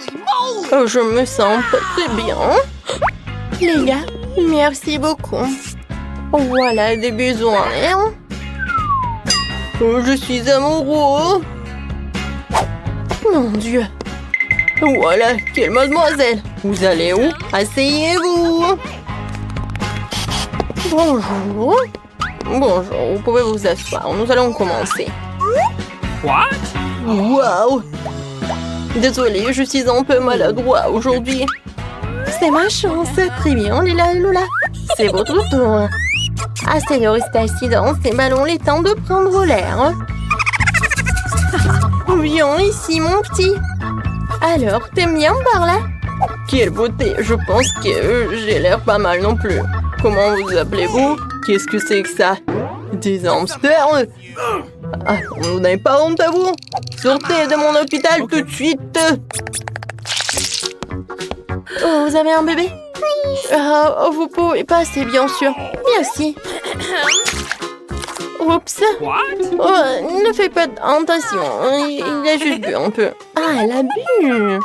Je me sens pas très bien. Les gars, merci beaucoup. Voilà des besoins. Hein? Je suis amoureux. Mon Dieu. Voilà, quelle mademoiselle. Vous allez où? Asseyez-vous. Bonjour. Bonjour, vous pouvez vous asseoir. Nous allons commencer. What? Waouh! Désolée, je suis un peu maladroit aujourd'hui. C'est ma chance. Très bien, Lila et Lola. C'est votre tour. Assez de rester assis dans ces ballons, les temps de prendre l'air. Viens ici, mon petit. Alors, t'aimes bien par là? Quelle beauté! Je pense que j'ai l'air pas mal non plus. Comment vous appelez-vous? Qu'est-ce que c'est que ça? Des hamsters? Ah, vous n'avez pas honte à vous? Sortez de mon hôpital tout de suite! Oh, vous avez un bébé? Vous pouvez passer, bien sûr. Merci. Oups. What? Oh, ne fais pas attention. Il a juste bu un peu. Ah, elle a bu!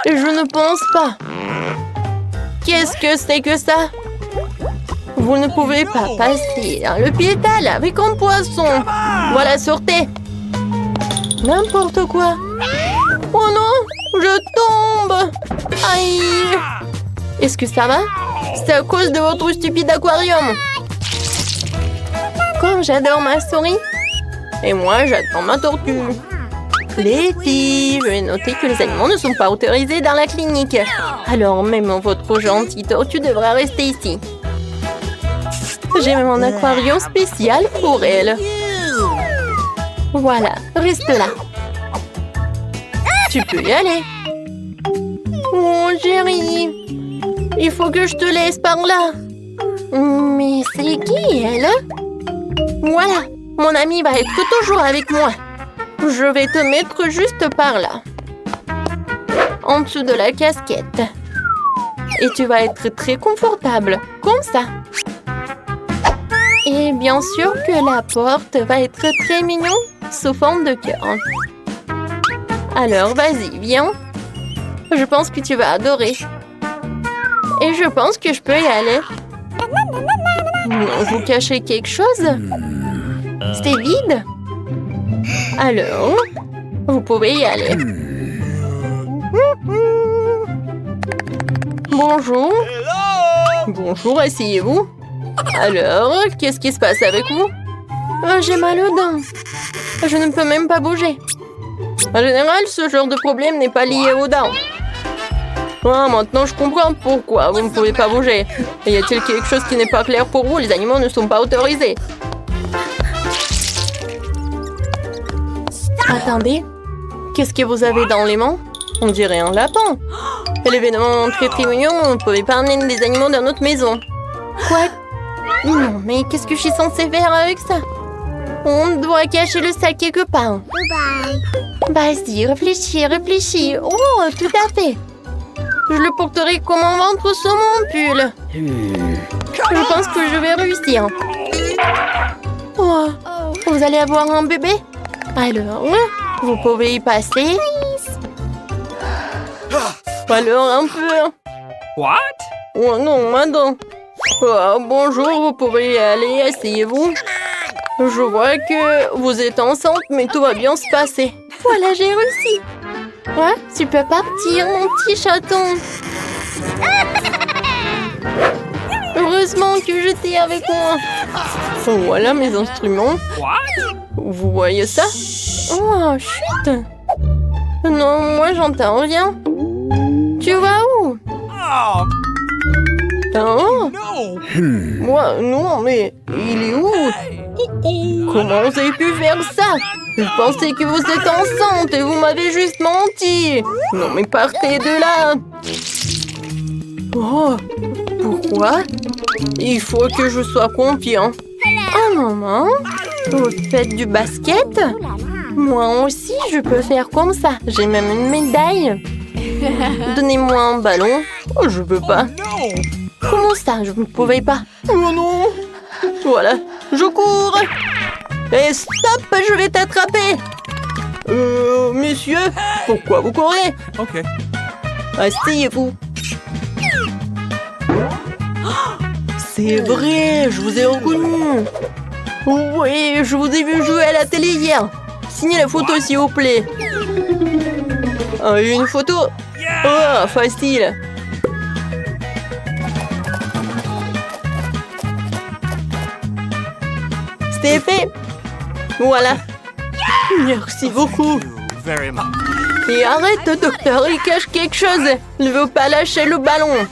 Je ne pense pas. Qu'est-ce que c'est que ça? Vous ne pouvez pas passer dans l'hôpital avec un poisson. Voilà, sortez! N'importe quoi. Oh non! Je tombe! Aïe! Est-ce que ça va? C'est à cause de votre stupide aquarium! Comme j'adore ma souris. Et moi, j'attends ma tortue. Les filles, je vais noter que les animaux ne sont pas autorisés dans la clinique. Alors même votre gentille tortue devra rester ici. J'ai même un aquarium spécial pour elle. Voilà, reste là. Tu peux y aller. Oh, chérie! Il faut que je te laisse par là. Mais c'est qui, elle? Voilà, mon ami va être toujours avec moi. Je vais te mettre juste par là. En dessous de la casquette. Et tu vas être très confortable, comme ça. Et bien sûr que la porte va être très mignon, sous forme de cœur. Alors, vas-y, viens. Je pense que tu vas adorer. Et je pense que je peux y aller. Non, vous cachez quelque chose? C'est vide? Alors, vous pouvez y aller. Bonjour. Bonjour, asseyez-vous. Alors, qu'est-ce qui se passe avec vous? J'ai mal aux dents. Je ne peux même pas bouger. En général, ce genre de problème n'est pas lié aux dents. Ah, maintenant je comprends pourquoi vous ne pouvez pas bouger. Y a-t-il quelque chose qui n'est pas clair pour vous? Les animaux ne sont pas autorisés. Attendez, qu'est-ce que vous avez dans les mains? On dirait un lapin. C'est l'événement très très mignon, on ne pouvait pas amener des animaux dans notre maison. Quoi? Non, mais qu'est-ce que je suis censée faire avec ça? On doit cacher le sac quelque part. Vas-y, réfléchis, réfléchis. Oh, tout à fait. Je le porterai comme un ventre sur mon pull. Je pense que je vais réussir. Oh, vous allez avoir un bébé? Alors, vous pouvez y passer. Alors, un peu. What? Oh non, madame. Oh, bonjour, vous pouvez y aller, asseyez-vous. Je vois que vous êtes enceinte, mais tout va bien se passer. Voilà, j'ai réussi. Ouais, tu peux partir, mon petit chaton. Heureusement que j'étais avec moi. Voilà mes instruments. What? Vous voyez ça? Oh, chut! Non, moi j'entends rien. Tu vas où? Oh, Hein? no! Moi, non, mais il est où? Comment vous avez pu faire ça? Je pensais que vous êtes enceinte et vous m'avez juste menti. Non, mais partez de là. Oh, pourquoi? Il faut que je sois confiant. Oh, maman, vous faites du basket? Moi aussi, je peux faire comme ça. J'ai même une médaille. Donnez-moi un ballon. Oh, je peux pas. No! Comment ça, je ne pouvais pas? Oh non! Voilà, je cours! Et stop, je vais t'attraper! Monsieur, pourquoi vous courez? Okay. Asseyez-vous. C'est vrai, je vous ai reconnu. Oui, je vous ai vu jouer à la télé hier. Signez la photo, s'il vous plaît. Une photo? Oh, facile. C'est fait. Voilà. Merci beaucoup. Very much. Et arrête, docteur, il cache quelque chose. Il ne veut pas lâcher le ballon.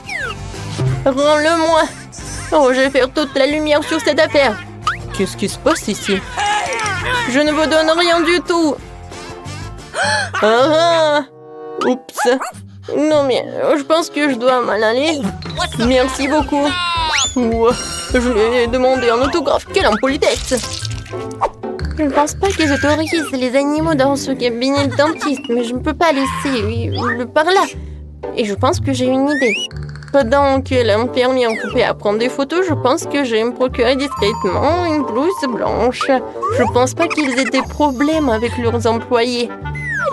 Rends-le-moi. Oh, je vais faire toute la lumière sur cette affaire. Qu'est-ce qui se passe ici? Je ne vous donne rien du tout. Ah, oups. Non, mais je pense que je dois m'en aller. Merci beaucoup. Ouah, je lui ai demandé un autographe. Quelle impolitesse! Je ne pense pas que j'autorise les animaux dans ce cabinet de dentiste, mais je ne peux pas laisser le par là. Et je pense que j'ai une idée. Pendant que l'infirmière occupée à prendre des photos, je pense que je vais me procurer discrètement une blouse blanche. Je pense pas qu'ils aient des problèmes avec leurs employés.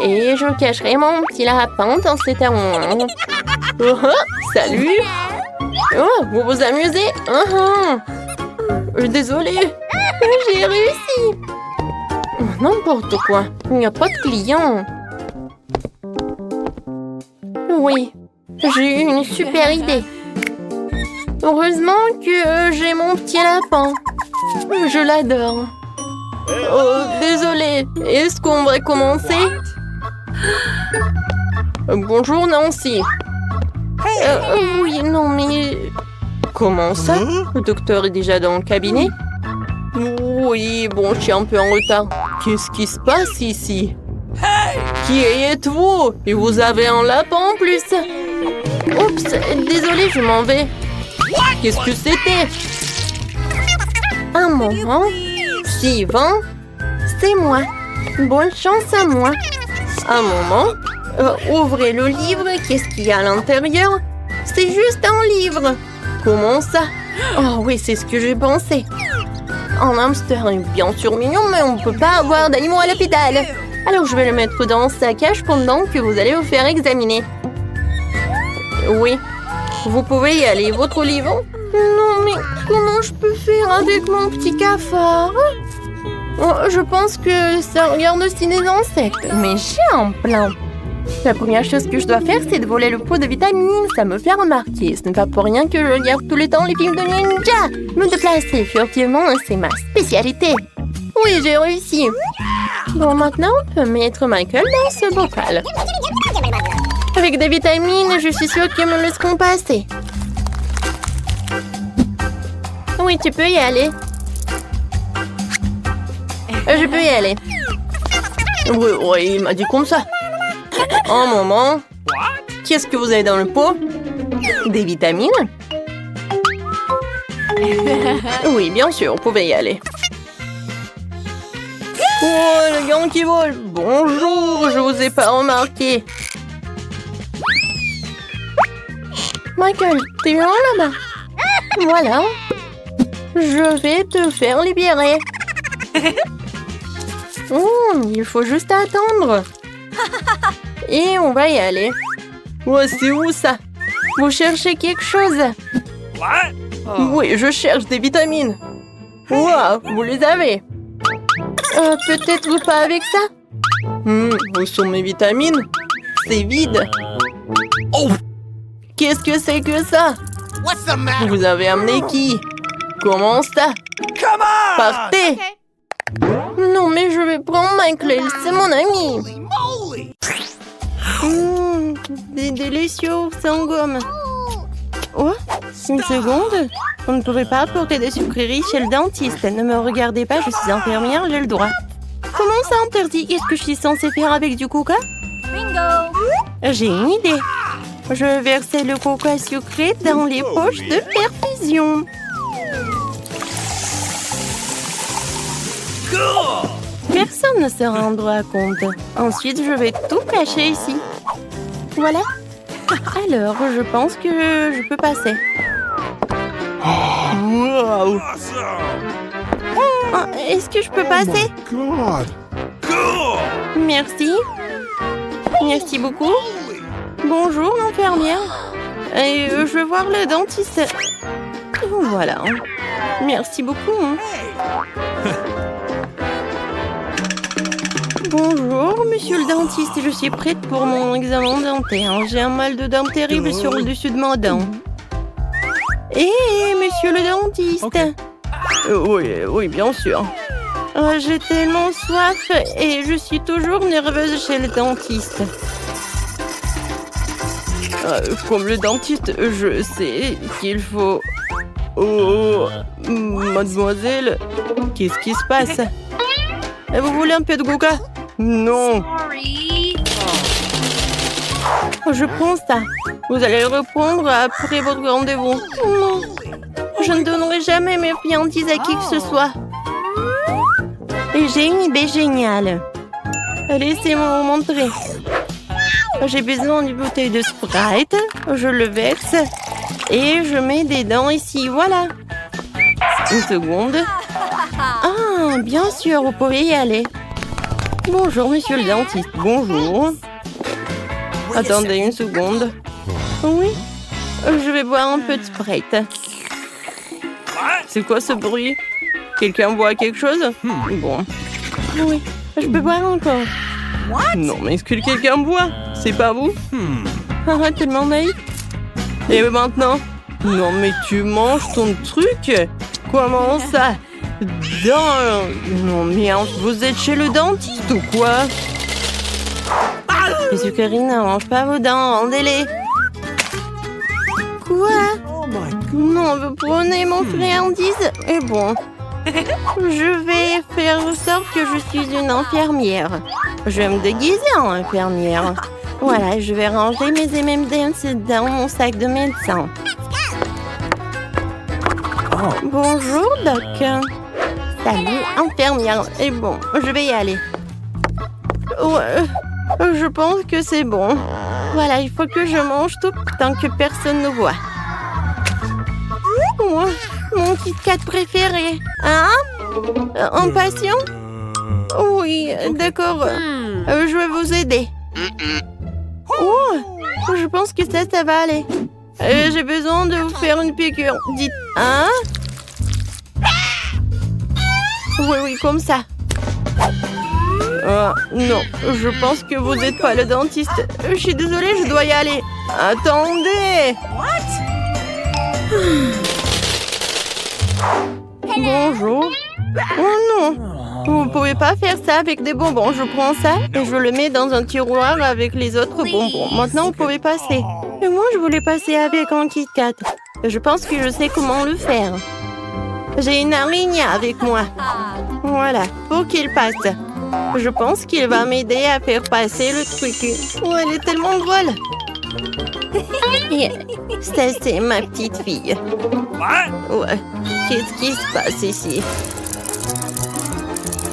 Et je cacherai mon petit lapin dans cet armoire. Oh, salut! Oh, vous vous amusez? Désolée, j'ai réussi. N'importe quoi, il n'y a pas de clients. Oui, j'ai eu une super idée. Heureusement que j'ai mon petit lapin. Je l'adore. Oh, désolée, est-ce qu'on va commencer? Bonjour Nancy. Oui, non, mais... Comment ça? Le docteur est déjà dans le cabinet? Oui, bon, je suis un peu en retard. Qu'est-ce qui se passe ici? Qui êtes-vous? Et vous avez un lapin en plus? Oups, désolé, je m'en vais. Qu'est-ce que c'était? Un moment. Sylvain, c'est moi. Bonne chance à moi. Un moment. Ouvrez le livre. Qu'est-ce qu'il y a à l'intérieur? C'est juste un livre. Comment ça? Oh oui, c'est ce que j'ai pensé. Un hamster est bien sûr mignon, mais on ne peut pas avoir d'animaux à l'hôpital. Alors je vais le mettre dans sa cage pendant que vous allez vous faire examiner. Oui, vous pouvez y aller. Votre livre? Non, mais comment je peux faire avec mon petit cafard? Oh, je pense que ça regarde aussi les insectes. Mais j'ai un plan. La première chose que je dois faire, c'est de voler le pot de vitamines. Ça me fait remarquer. Ce n'est pas pour rien que je regarde tout le temps les films de ninja. Me déplacer furtivement, c'est ma spécialité. Oui, j'ai réussi. Bon, maintenant, on peut mettre Michael dans ce bocal. Avec des vitamines, je suis sûre qu'ils me laisseront passer. Oui, tu peux y aller. Je peux y aller. Oui, il m'a dit comme ça. Un moment. Qu'est-ce que vous avez dans le pot? Des vitamines? Oui, bien sûr, vous pouvez y aller. Oh, le gant qui vole. Bonjour, je vous ai pas remarqué. Michael, t'es loin là-bas? Voilà. Je vais te faire libérer. Il faut juste attendre. Et on va y aller. Oh, c'est où ça? Vous cherchez quelque chose? What? Oui, je cherche des vitamines. Wow, vous les avez. Peut-être vous pas avec ça? Où sont mes vitamines? C'est vide. Oh! Qu'est-ce que c'est que ça? What's the matter? Vous avez amené qui? Comment ça? Come on! Partez! Non, mais je vais prendre Michael, c'est mon ami. Des délicieux sans gomme. Oh, une seconde. On ne pouvait pas apporter des sucreries chez le dentiste. Ne me regardez pas, je suis infirmière, j'ai le droit. Comment ça interdit? Qu'est-ce que je suis censée faire avec du coca? J'ai une idée. Je vais verser le coca sucré dans les poches de perfusion. Personne ne se rendra compte. Ensuite, je vais tout cacher ici. Voilà. Alors, je pense que je peux passer. Wow. Est-ce que je peux passer? Merci. Merci beaucoup. Bonjour, l'infirmière. Et je vais voir le dentiste. Voilà. Merci beaucoup. Bonjour, monsieur le dentiste. Je suis prête pour mon examen dentaire. J'ai un mal de dents terrible sur le dessus de ma dent. Hé, monsieur le dentiste. Oui, bien sûr. J'ai tellement soif et je suis toujours nerveuse chez le dentiste. Comme le dentiste, je sais qu'il faut... Oh, mademoiselle, qu'est-ce qui se passe? Vous voulez un peu de coca? Non. Je prends ça. Vous allez le reprendre après votre rendez-vous. Non. Je ne donnerai jamais mes friandises à qui que ce soit. Et j'ai une idée géniale. Laissez-moi vous montrer. J'ai besoin d'une bouteille de Sprite. Je le verse. Et je mets des dents ici. Voilà. Une seconde. Ah, bien sûr, vous pouvez y aller. Bonjour, monsieur le dentiste. Bonjour. Attendez une seconde. Oui, je vais boire un peu de Sprite. C'est quoi ce bruit? Quelqu'un boit quelque chose? Bon. Oui, je peux boire encore. Non, mais est-ce que quelqu'un boit? C'est pas vous? Ah, tellement naïf. Et maintenant? Non, mais tu manges ton truc? Comment ça? Non, mais vous êtes chez le dentiste ou quoi? Les sucreries ne mangent pas vos dents, rendez-les. Quoi? Non, vous prenez mon friandise? Et bon, je vais faire en sorte que je suis une infirmière. Je vais me déguiser en infirmière. Voilà, je vais ranger mes M&M's dans mon sac de médecin. Bonjour, Doc. Salut, infirmière. Et bon, je vais y aller. Je pense que c'est bon. Voilà, il faut que je mange tout tant que personne ne voit. Moi, mon Kit Kat préféré. Hein? Impatient? Oui, d'accord. Je vais vous aider. Oh, je pense que ça va aller. J'ai besoin de vous faire une piqûre. Dites, hein? Oui, comme ça. Non, je pense que vous n'êtes pas le dentiste. Je suis désolée, je dois y aller. Attendez. Bonjour. Oh non, vous pouvez pas faire ça avec des bonbons. Je prends ça et je le mets dans un tiroir avec les autres bonbons. Maintenant, vous pouvez passer. Et moi, je voulais passer avec un Kit Kat. Je pense que je sais comment le faire. J'ai une araignée avec moi. Voilà, pour qu'il passe. Je pense qu'il va m'aider à faire passer le truc. Oh, elle est tellement drôle. Ça, c'est ma petite fille. Ouais. Qu'est-ce qui se passe ici?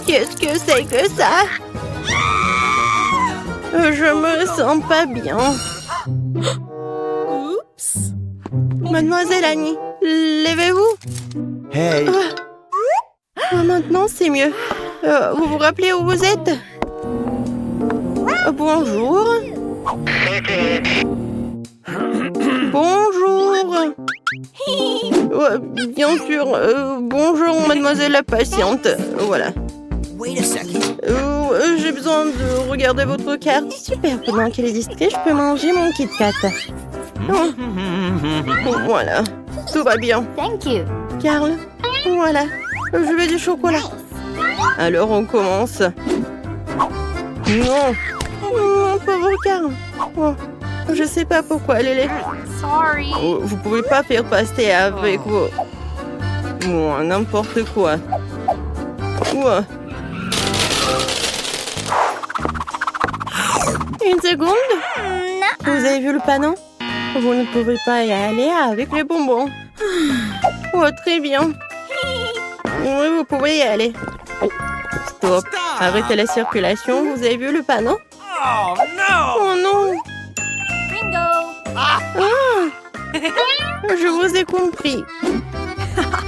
Qu'est-ce que c'est que ça? Je me sens pas bien. Oups. Mademoiselle Annie, levez-vous. Hey. Maintenant, c'est mieux. Vous vous rappelez où vous êtes? Bonjour. Bonjour. Bien sûr. Bonjour, mademoiselle la patiente. Voilà. J'ai besoin de regarder votre carte. Super, pendant qu'elle est distraite, je peux manger mon Kit Kat. Voilà. Tout va bien. Thank you. Carl, voilà. Je veux du chocolat. Alors on commence. Non. Mon pauvre Carl. Oh, je sais pas pourquoi, Lélé. Sorry. Oh, vous pouvez pas faire passer avec vos... Oh, n'importe quoi. Oh. Une seconde. Vous avez vu le panneau? Vous ne pouvez pas y aller avec les bonbons. Oh, très bien. Oui, vous pouvez y aller. Stop. Arrêtez la circulation. Vous avez vu le panneau? Oh no! Oh non. Bingo. Ah, je vous ai compris.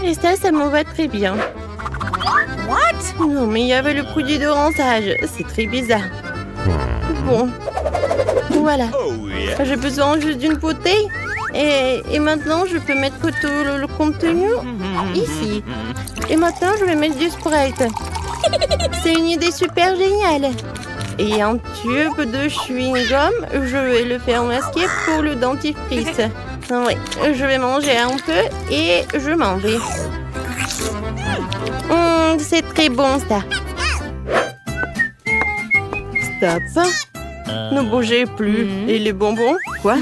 Et ça me va très bien. What? Non, mais il y avait le produit de rinçage. C'est très bizarre. Bon. Voilà. Oh yeah! J'ai besoin juste d'une bouteille. Et maintenant, je peux mettre tout le contenu ici. Et maintenant, je vais mettre du Sprite. C'est une idée super géniale. Et un tube de chewing-gum, je vais le faire masquer pour le dentifrice. Oui, je vais manger un peu et je m'en vais. C'est très bon, ça. Stop. Ne bougez plus. Et les bonbons? Quoi?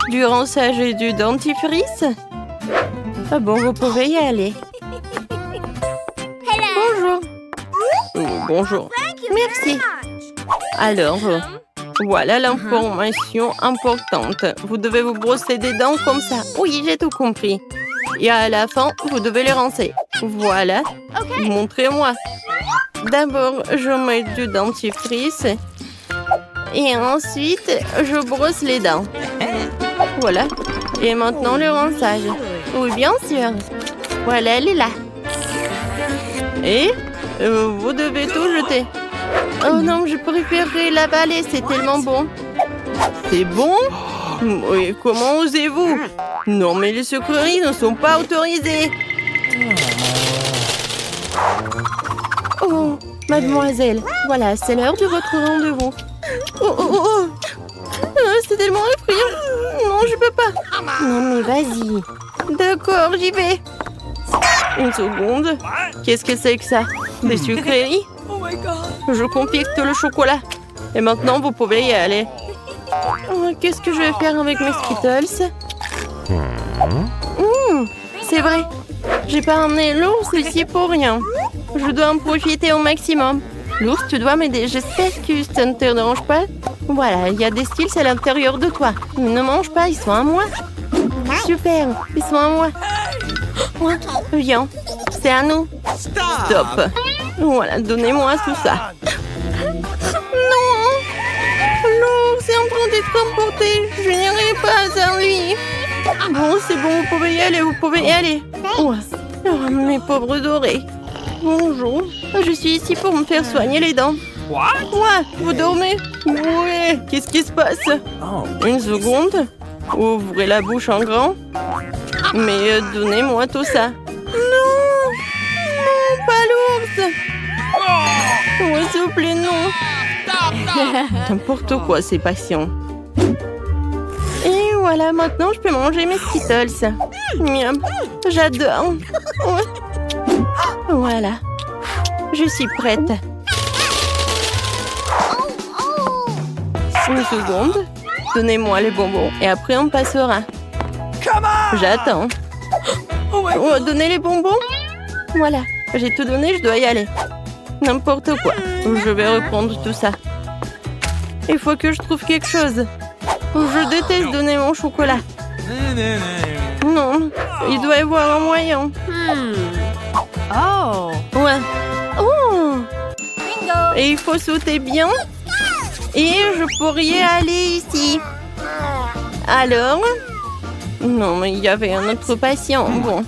Du rinçage et du dentifrice? Ah bon, vous pouvez y aller. Bonjour. Bonjour. Merci. Alors, voilà l'information importante. Vous devez vous brosser des dents comme ça. Oui, j'ai tout compris. Et à la fin, vous devez les rincer. Voilà. Montrez-moi. D'abord, je mets du dentifrice. Et ensuite, je brosse les dents. Voilà. Et maintenant, le rinçage. Oui, bien sûr. Voilà, elle est là. Et vous devez tout jeter. Oh non, je préférerais l'avaler, c'est tellement bon. C'est bon? Oui, comment osez-vous? Non, mais les sucreries ne sont pas autorisées. Oh, mademoiselle, voilà, c'est l'heure de votre rendez-vous. Oh. C'est tellement effrayant. Non, je peux pas. Non, mais vas-y. D'accord, j'y vais. Une seconde. Qu'est-ce que c'est que ça? Des sucreries? Je compacte le chocolat. Et maintenant, vous pouvez y aller. Oh, qu'est-ce que je vais faire avec mes Skittles? C'est vrai. J'ai pas emmené l'ours ici pour rien. Je dois en profiter au maximum. L'ours, tu dois m'aider. J'espère que ça ne te dérange pas. Voilà, il y a des styles à l'intérieur de toi. Mais ne mange pas, ils sont à moi. Super, ils sont à moi. Ouais, viens, c'est à nous. Stop. Voilà, donnez-moi tout ça. Non, l'ours est en train d'être emporté. Je n'irai pas sans lui. Bon, c'est bon, vous pouvez y aller, vous pouvez y aller. Ouais. Oh, mes pauvres dorés. Bonjour, je suis ici pour me faire soigner les dents. What? Ouais, vous dormez? Ouais, qu'est-ce qui se passe? Une seconde. Ouvrez la bouche en grand. Mais donnez-moi tout ça. Non, non, pas l'ours. Ouais, s'il vous plaît, non. N'importe quoi, c'est patient. Et voilà, maintenant je peux manger mes Skittles. Miam, j'adore. Ouais. Voilà, je suis prête. Une seconde. Donnez-moi les bonbons et après on passera. J'attends. Oh, donnez les bonbons. Voilà, j'ai tout donné, je dois y aller. N'importe quoi. Je vais reprendre tout ça. Il faut que je trouve quelque chose. Je déteste donner mon chocolat. Non, il doit y avoir un moyen. Oh. Ouais. Oh. Bingo. Et il faut sauter bien. Et je pourrais y aller ici. Alors? Non, mais il y avait un autre patient. Bon,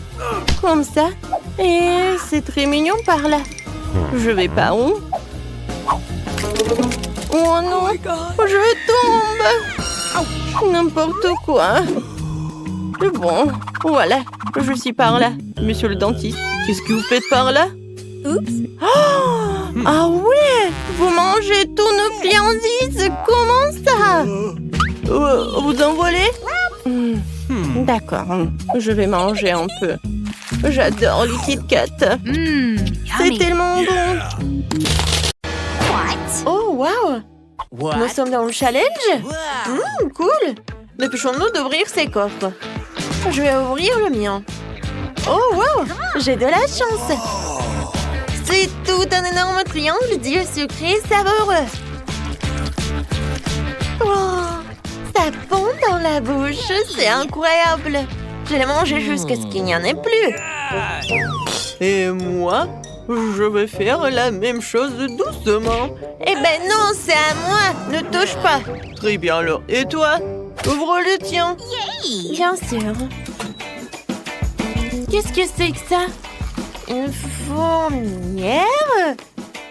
comme ça. Et c'est très mignon par là. Je vais par où? Oh non, je tombe. N'importe quoi. Bon, voilà, je suis par là. Monsieur le dentiste, qu'est-ce que vous faites par là? Oups. Oh, ah ouais, vous mangez tous nos friandises. Comment ça? Vous en volez? D'accord, je vais manger un peu. J'adore les Kit Kat. C'est tellement bon. Oh, wow! Nous sommes dans le challenge? Cool! Dépêchons-nous d'ouvrir ces coffres. Je vais ouvrir le mien. Oh, wow! J'ai de la chance! C'est tout un énorme triangle d'îles sucrées savoureux. Oh, ça fond dans la bouche, c'est incroyable. Je l'ai mangé jusqu'à ce qu'il n'y en ait plus. Et moi, je vais faire la même chose doucement. Eh ben non, c'est à moi. Ne touche pas. Très bien alors. Et toi? Ouvre le tien. Bien sûr. Qu'est-ce que c'est que ça? Une fourmilière?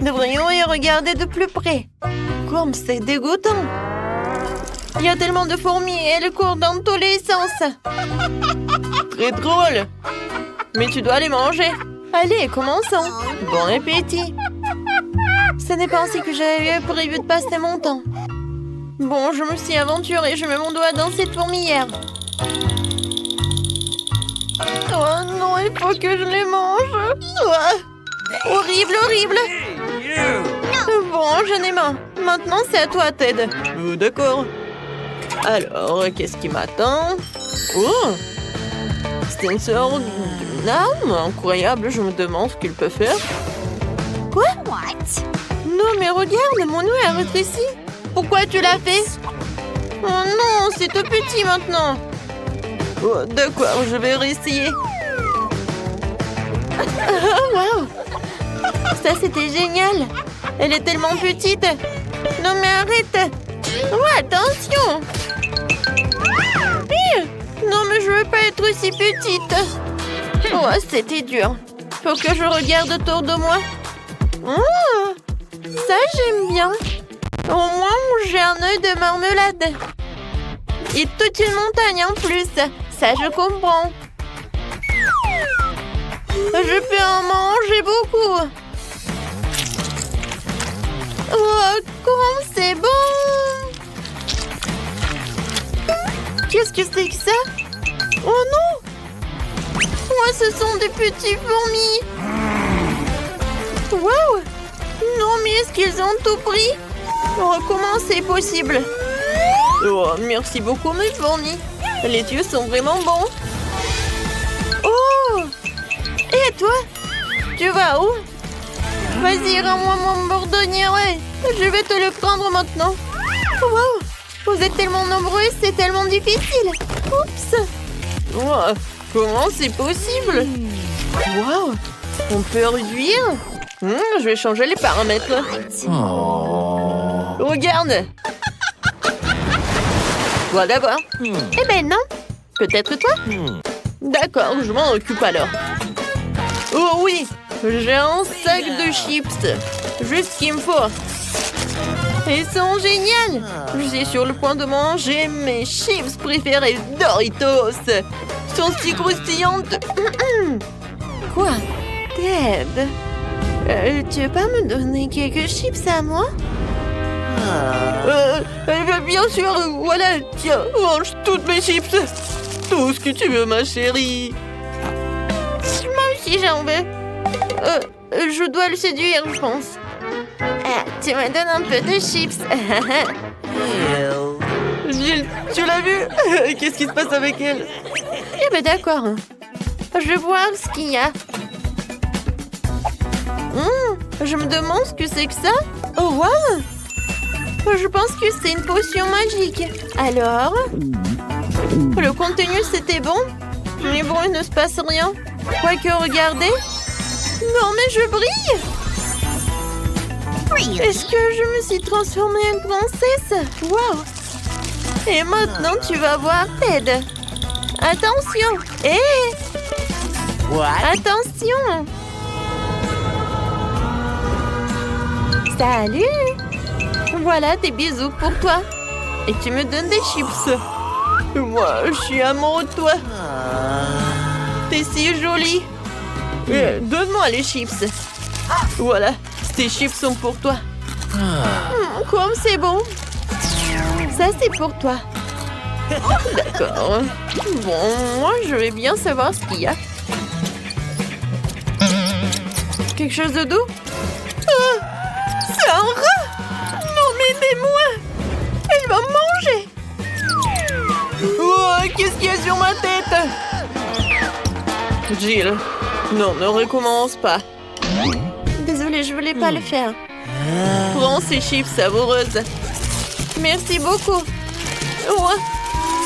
Devrions y regarder de plus près. Comme c'est dégoûtant. Il y a tellement de fourmis et elles courent dans tous les sens. Très drôle. Mais tu dois les manger. Allez, commençons. Bon appétit. Ce n'est pas ainsi que j'avais prévu de passer mon temps. Bon, je me suis aventurée. Je mets mon doigt dans cette fourmilière. Oh non, il faut que je les mange. Oh, horrible, horrible. Bon, j'en ai marre. Maintenant, c'est à toi, Ted. D'accord. Alors, qu'est-ce qui m'attend? Oh! C'est une sorte d'une arme incroyable. Je me demande ce qu'il peut faire. Quoi? Non, mais regarde, mon nez a rétréci. Pourquoi tu l'as fait? Oh non, c'est tout petit maintenant. Oh, d'accord, je vais réessayer. Oh, wow! Ça, c'était génial. Elle est tellement petite. Non, mais arrête. Oh, attention. Non, mais je veux pas être aussi petite. Oh, c'était dur. Faut que je regarde autour de moi. Oh, ça, j'aime bien. Au moins, j'ai un œil de marmelade. Et toute une montagne en plus. Ça, je comprends. Je peux en manger beaucoup. Oh, comme c'est bon! Qu'est-ce que c'est que ça? Oh non! Oh, ce sont des petits fourmis! Wow! Non, mais est-ce qu'ils ont tout pris? Oh, comment c'est possible? Oh, merci beaucoup, mes fourmis. Les yeux sont vraiment bons. Oh! Et toi? Tu vas où? Vas-y, rends-moi mon bourdonnière. Je vais te le prendre maintenant. Wow! Vous êtes tellement nombreux, c'est tellement difficile. Oups! Oh, comment c'est possible? Wow! On peut réduire? Je vais changer les paramètres. Regarde! Toi d'abord. Eh ben non! Peut-être toi? D'accord, je m'en occupe alors. Oh oui! J'ai un sac de chips. Juste ce qu'il me faut. Ils sont géniales! Je suis sur le point de manger mes chips préférés Doritos. Ils sont si croustillantes. Quoi? Ted? Tu veux pas me donner quelques chips à moi? Bien sûr, voilà. Tiens, mange toutes mes chips. Tout ce que tu veux, ma chérie. Moi aussi, j'en veux. Je dois le séduire, je pense. Ah, tu me donnes un peu de chips. Gilles, tu l'as vu? Qu'est-ce qui se passe avec elle? Eh ben d'accord. Je vais voir ce qu'il y a. Je me demande ce que c'est que ça. Oh, wow! Je pense que c'est une potion magique. Alors? Le contenu, c'était bon? Mais bon, il ne se passe rien. Quoique, regardez. Non, mais je brille! Est-ce que je me suis transformée en princesse? Wow! Et maintenant, tu vas voir Ted. Attention! Hé! Attention! Salut! Voilà des bisous pour toi. Et tu me donnes des chips. Moi, je suis amoureux de toi. T'es si jolie. Donne-moi les chips. Voilà, ces chips sont pour toi. Comme c'est bon. Ça, c'est pour toi. D'accord. Bon, moi, je vais bien savoir ce qu'il y a. Quelque chose de doux? qu'il y a sur ma tête? Jill, non, ne recommence pas. Désolée, je voulais pas le faire. Prends ces chips savoureuses. Merci beaucoup. Oh,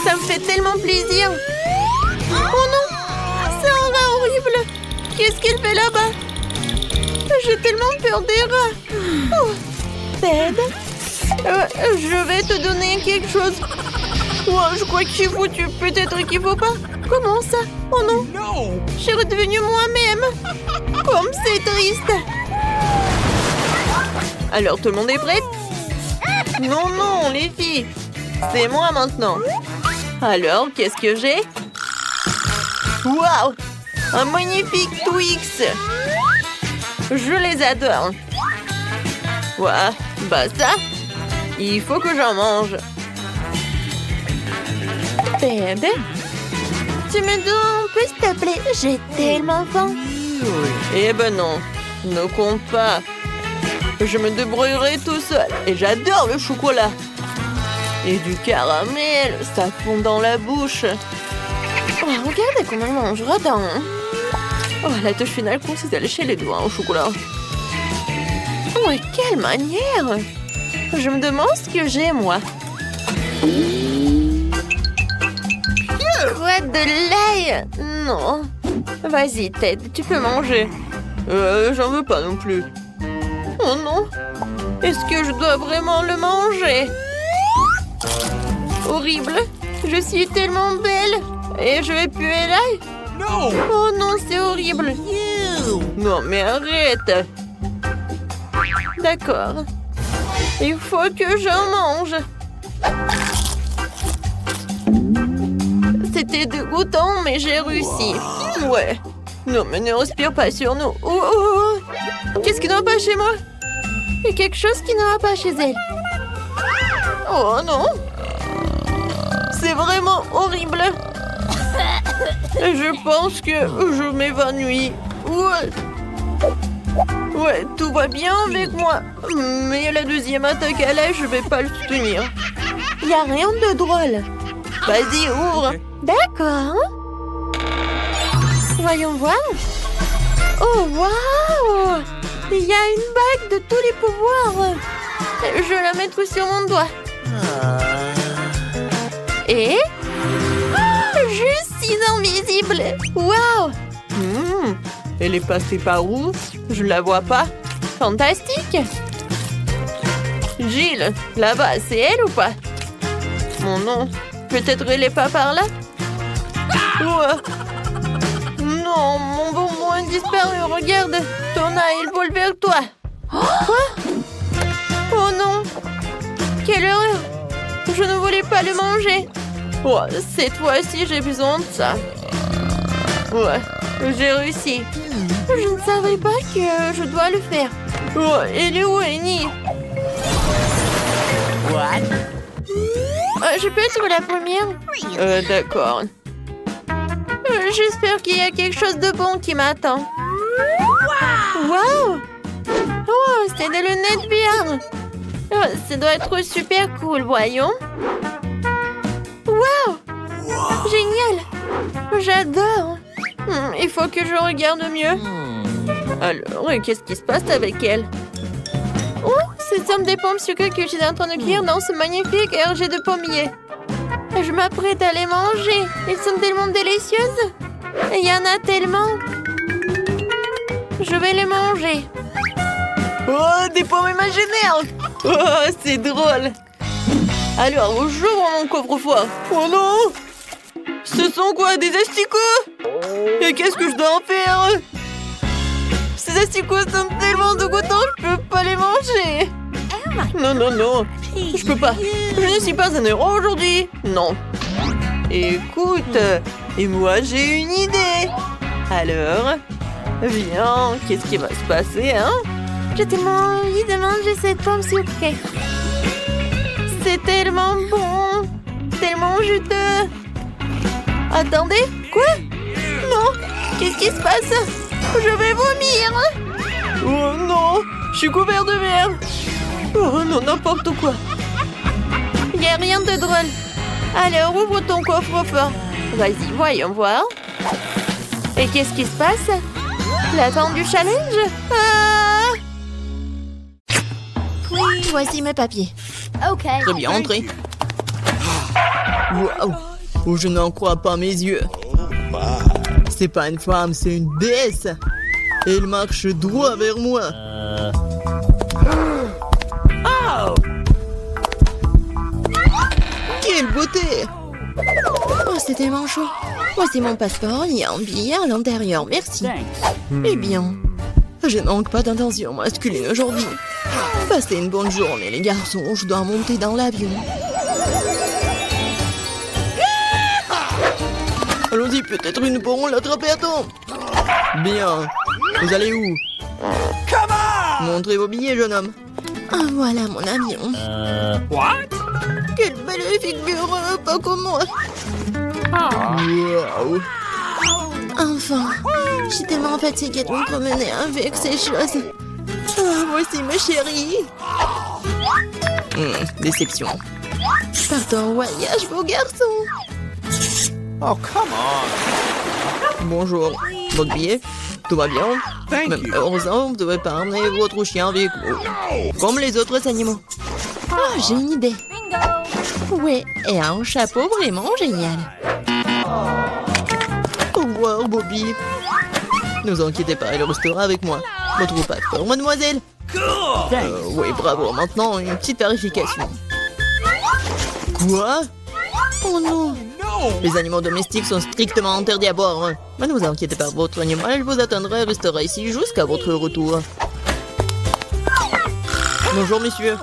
ça me fait tellement plaisir. Oh non, c'est un rat horrible. Qu'est-ce qu'il fait là-bas? J'ai tellement peur des rats. Oh, Ted, je vais te donner quelque chose. Oh, je crois que j'ai foutu. Peut-être qu'il faut pas. Comment ça? Oh non, No! je suis redevenue moi-même. Comme c'est triste. Alors, tout le monde est prêt? Non, non, les filles. C'est moi maintenant. Alors, qu'est-ce que j'ai? Waouh! Un magnifique Twix! Je les adore. Ouah, basta. Il faut que j'en mange. Ted, tu me donnes un peu, s'il te plaît? J'ai tellement faim. Eh ben non, ne compte pas. Je me débrouillerai tout seul. Et j'adore le chocolat. Et du caramel, ça fond dans la bouche. Oh, regarde comment elle mangera dans. Oh, la touche finale consiste à lécher les doigts au chocolat. Oh, et quelle manière! Je me demande ce que j'ai, moi. Quoi, de l'ail? Non. Vas-y, Ted, tu peux manger. J'en veux pas non plus. Oh non. Est-ce que je dois vraiment le manger? Horrible. Je suis tellement belle. Et je vais puer l'ail. No! Oh non, c'est horrible. Non, mais arrête. D'accord. Il faut que j'en mange. C'était dégoûtant, mais j'ai réussi. Ouais. Non, mais ne respire pas sur nous. Oh, oh, oh. Qu'est-ce qui ne va pas chez moi? Il y a quelque chose qui ne va pas chez elle. Oh non. C'est vraiment horrible. Je pense que je m'évanouis. Ouais, tout va bien avec moi. Mais la deuxième attaque à l'âge, je vais pas le soutenir. Il n'y a rien de drôle. Vas-y, ouvre. D'accord. Voyons voir. Oh, waouh! Il y a une bague de tous les pouvoirs. Je vais la mettre sur mon doigt. Et... je suis invisible. Waouh! Elle est passée par où? Je la vois pas. Fantastique. Jill, là-bas, c'est elle ou pas? Mon nom. Peut-être elle est pas par là? Ouais. Non, mon bonbon a disparu. Regarde, ton œil, il vole vers toi. Quoi? Oh non! Quelle horreur! Je ne voulais pas le manger. Oh, cette fois-ci, j'ai besoin de ça. Ouais, j'ai réussi. Je ne savais pas que je dois le faire. Oh, elle est où, Annie? Je peux être la première? D'accord. J'espère qu'il y a quelque chose de bon qui m'attend. Wow! Oh, c'est des lunettes VR. Oh, ça doit être super cool, voyons. Wow! Génial! J'adore! Il faut que je regarde mieux. Alors, qu'est-ce qui se passe avec elle? Oh, ce sont des pommes sucrées que je suis en train de cuire dans ce magnifique RG de pommier. Je m'apprête à les manger. Elles sont tellement délicieuses. Il y en a tellement. Je vais les manger. Oh, des pommes imaginaires! Oh, c'est drôle! Alors, j'ouvre mon coffre-fort. Oh non! Ce sont quoi, des asticots? Et qu'est-ce que je dois en faire? Ces asticots sont tellement dégoûtants, je peux pas les manger. Non, non, non. Je peux pas. Je ne suis pas un héros aujourd'hui. Non. Écoute, et moi j'ai une idée. Alors, viens, qu'est-ce qui va se passer, hein? J'ai tellement envie de manger cette pomme sucrée. C'est tellement bon. Tellement juteux. Attendez, quoi? Non, qu'est-ce qui se passe? Je vais vomir. Oh non, je suis couvert de merde. Oh non, n'importe quoi. Il n'y a rien de drôle. Alors, ouvre ton coffre-fort. Vas-y, voyons voir. Et qu'est-ce qui se passe? L'attente du challenge? Voici mes papiers. Très bien, entrez. Waouh! Oh, je n'en crois pas mes yeux. C'est pas une femme, c'est une déesse. Et elle marche droit vers moi. Quelle beauté! Oh, c'est tellement chaud. Voici mon passeport, il y a un billet à l'intérieur, merci. Eh bien, je manque pas d'intention masculine aujourd'hui. Passez une bonne journée, les garçons. Je dois monter dans l'avion. Allons-y, peut-être une pourront l'attraper à temps. Bien. Vous allez où? Montrez vos billets, jeune homme. Ah, voilà mon avion. What? Quelle belle figure, pas comme moi. Waouh. Enfin, je suis tellement fatiguée de me promener avec ces choses. Ah, voici ma chérie. Déception. Partons en voyage, beau garçon. Oh, come on. Bonjour. Votre billet? Tout va bien? Thank Même you. heureusement, vous ne devez pas emmener votre chien avec vous. Comme les autres animaux. Oh, j'ai une idée. Ouais, et un chapeau vraiment génial. Au revoir, Bobby. Ne vous inquiétez pas, il restera avec moi. Votre passeport, mademoiselle. Oui, bravo. Maintenant, une petite vérification. Quoi? Oh non. Les animaux domestiques sont strictement interdits à bord. Mais ne vous inquiétez pas, votre animal vous attendra et restera ici jusqu'à votre retour. Bonjour, monsieur.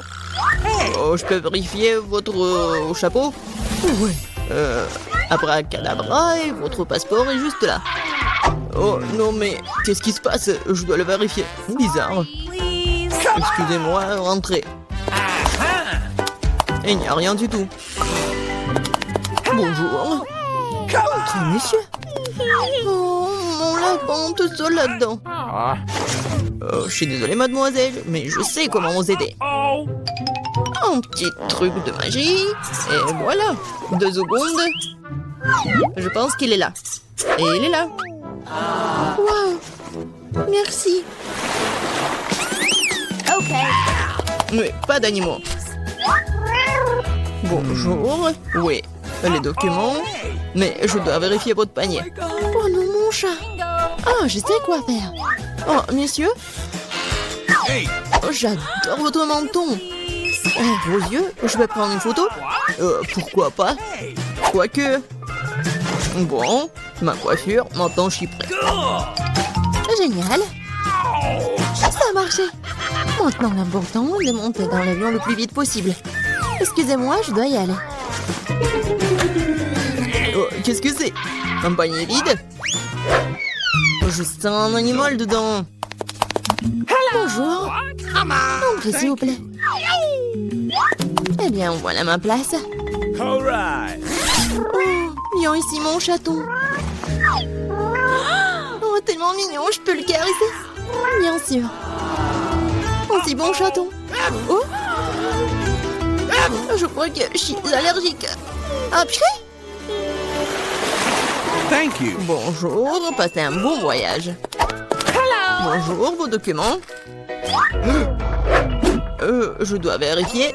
Oh, je peux vérifier votre chapeau? Oui. Abracadabra, et votre passeport est juste là. Oh, non, mais qu'est-ce qui se passe? Je dois le vérifier. Bizarre. Excusez-moi, rentrez. Il n'y a rien du tout. Bonjour. Entrez, monsieur. Oh, mon lapin, tout seul là-dedans. Oh, je suis désolée, mademoiselle, mais je sais comment vous aider. Oh. Un petit truc de magie. Et voilà. 2 secondes. Je pense qu'il est là. Et il est là. Waouh. Merci. Oui, pas d'animaux. Bonjour. Oui, les documents. Mais je dois vérifier votre panier. Oh non, mon chat. Ah, je sais quoi faire. Oh, monsieur. Hey. Oh, j'adore votre menton. Vos yeux, je vais prendre une photo. Pourquoi pas? Quoique. Bon, ma coiffure, maintenant je suis prêt. Génial. Ça a marché. Maintenant, l'important est de monter dans l'avion le plus vite possible. Excusez-moi, je dois y aller. Oh, qu'est-ce que c'est? Un panier vide? Oh, je sens un animal dedans. Bonjour. Entrez, s'il vous plaît. Eh bien, voilà ma place. All right. Oh, viens ici, mon chaton. Oh, tellement mignon, je peux le caresser. Bien sûr. Oh, si bon chaton. Oh. Je crois que je suis allergique. Ah, purée. Thank you. Bonjour, passez un bon voyage. Bonjour, vos documents. Je dois vérifier.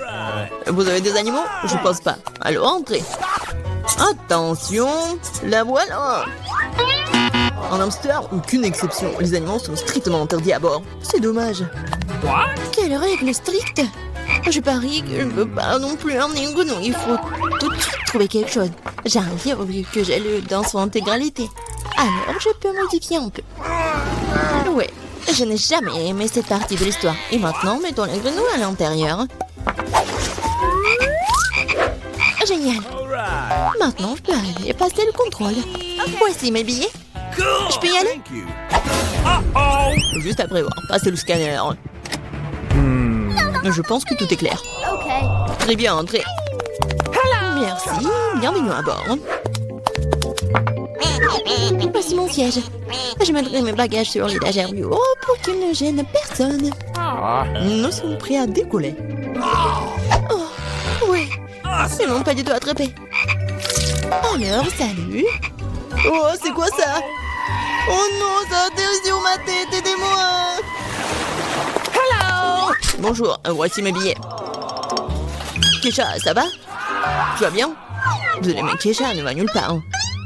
Vous avez des animaux? Je pense pas. Alors, entrez. Attention, la voilà. En hamster, aucune exception. Les animaux sont strictement interdits à bord. C'est dommage. What? Quelle règle stricte. Je parie que je ne peux pas non plus emmener une grenouille. Il faut tout de suite trouver quelque chose. J'arrive vu que j'ai lu dans son intégralité. Alors, je peux modifier un peu. Ouais, je n'ai jamais aimé cette partie de l'histoire. Et maintenant, mettons la grenouille à l'intérieur. Génial. All right. Maintenant, je peux arriver et passer le contrôle. Voici mes billets. Cool. Je peux y aller? Thank you. Uh-oh. Juste après avoir passé le scanner. Je pense que tout est clair. Très bien, entrez. Merci, bienvenue à bord. Voici mon siège. Je mettrai mes bagages sur l'étagère du haut pour qu'ils ne gênent personne. Nous sommes prêts à décoller. Oh, ouais, ils m'ont pas du tout attrapé. Alors, salut. Oh, c'est quoi ça? Oh non, ça atterrit sur ma tête, aidez-moi. Hello. Bonjour, voici mes billets. Kesha, ça va? Tu vas bien? Désolé, mais Kesha ne va nulle part.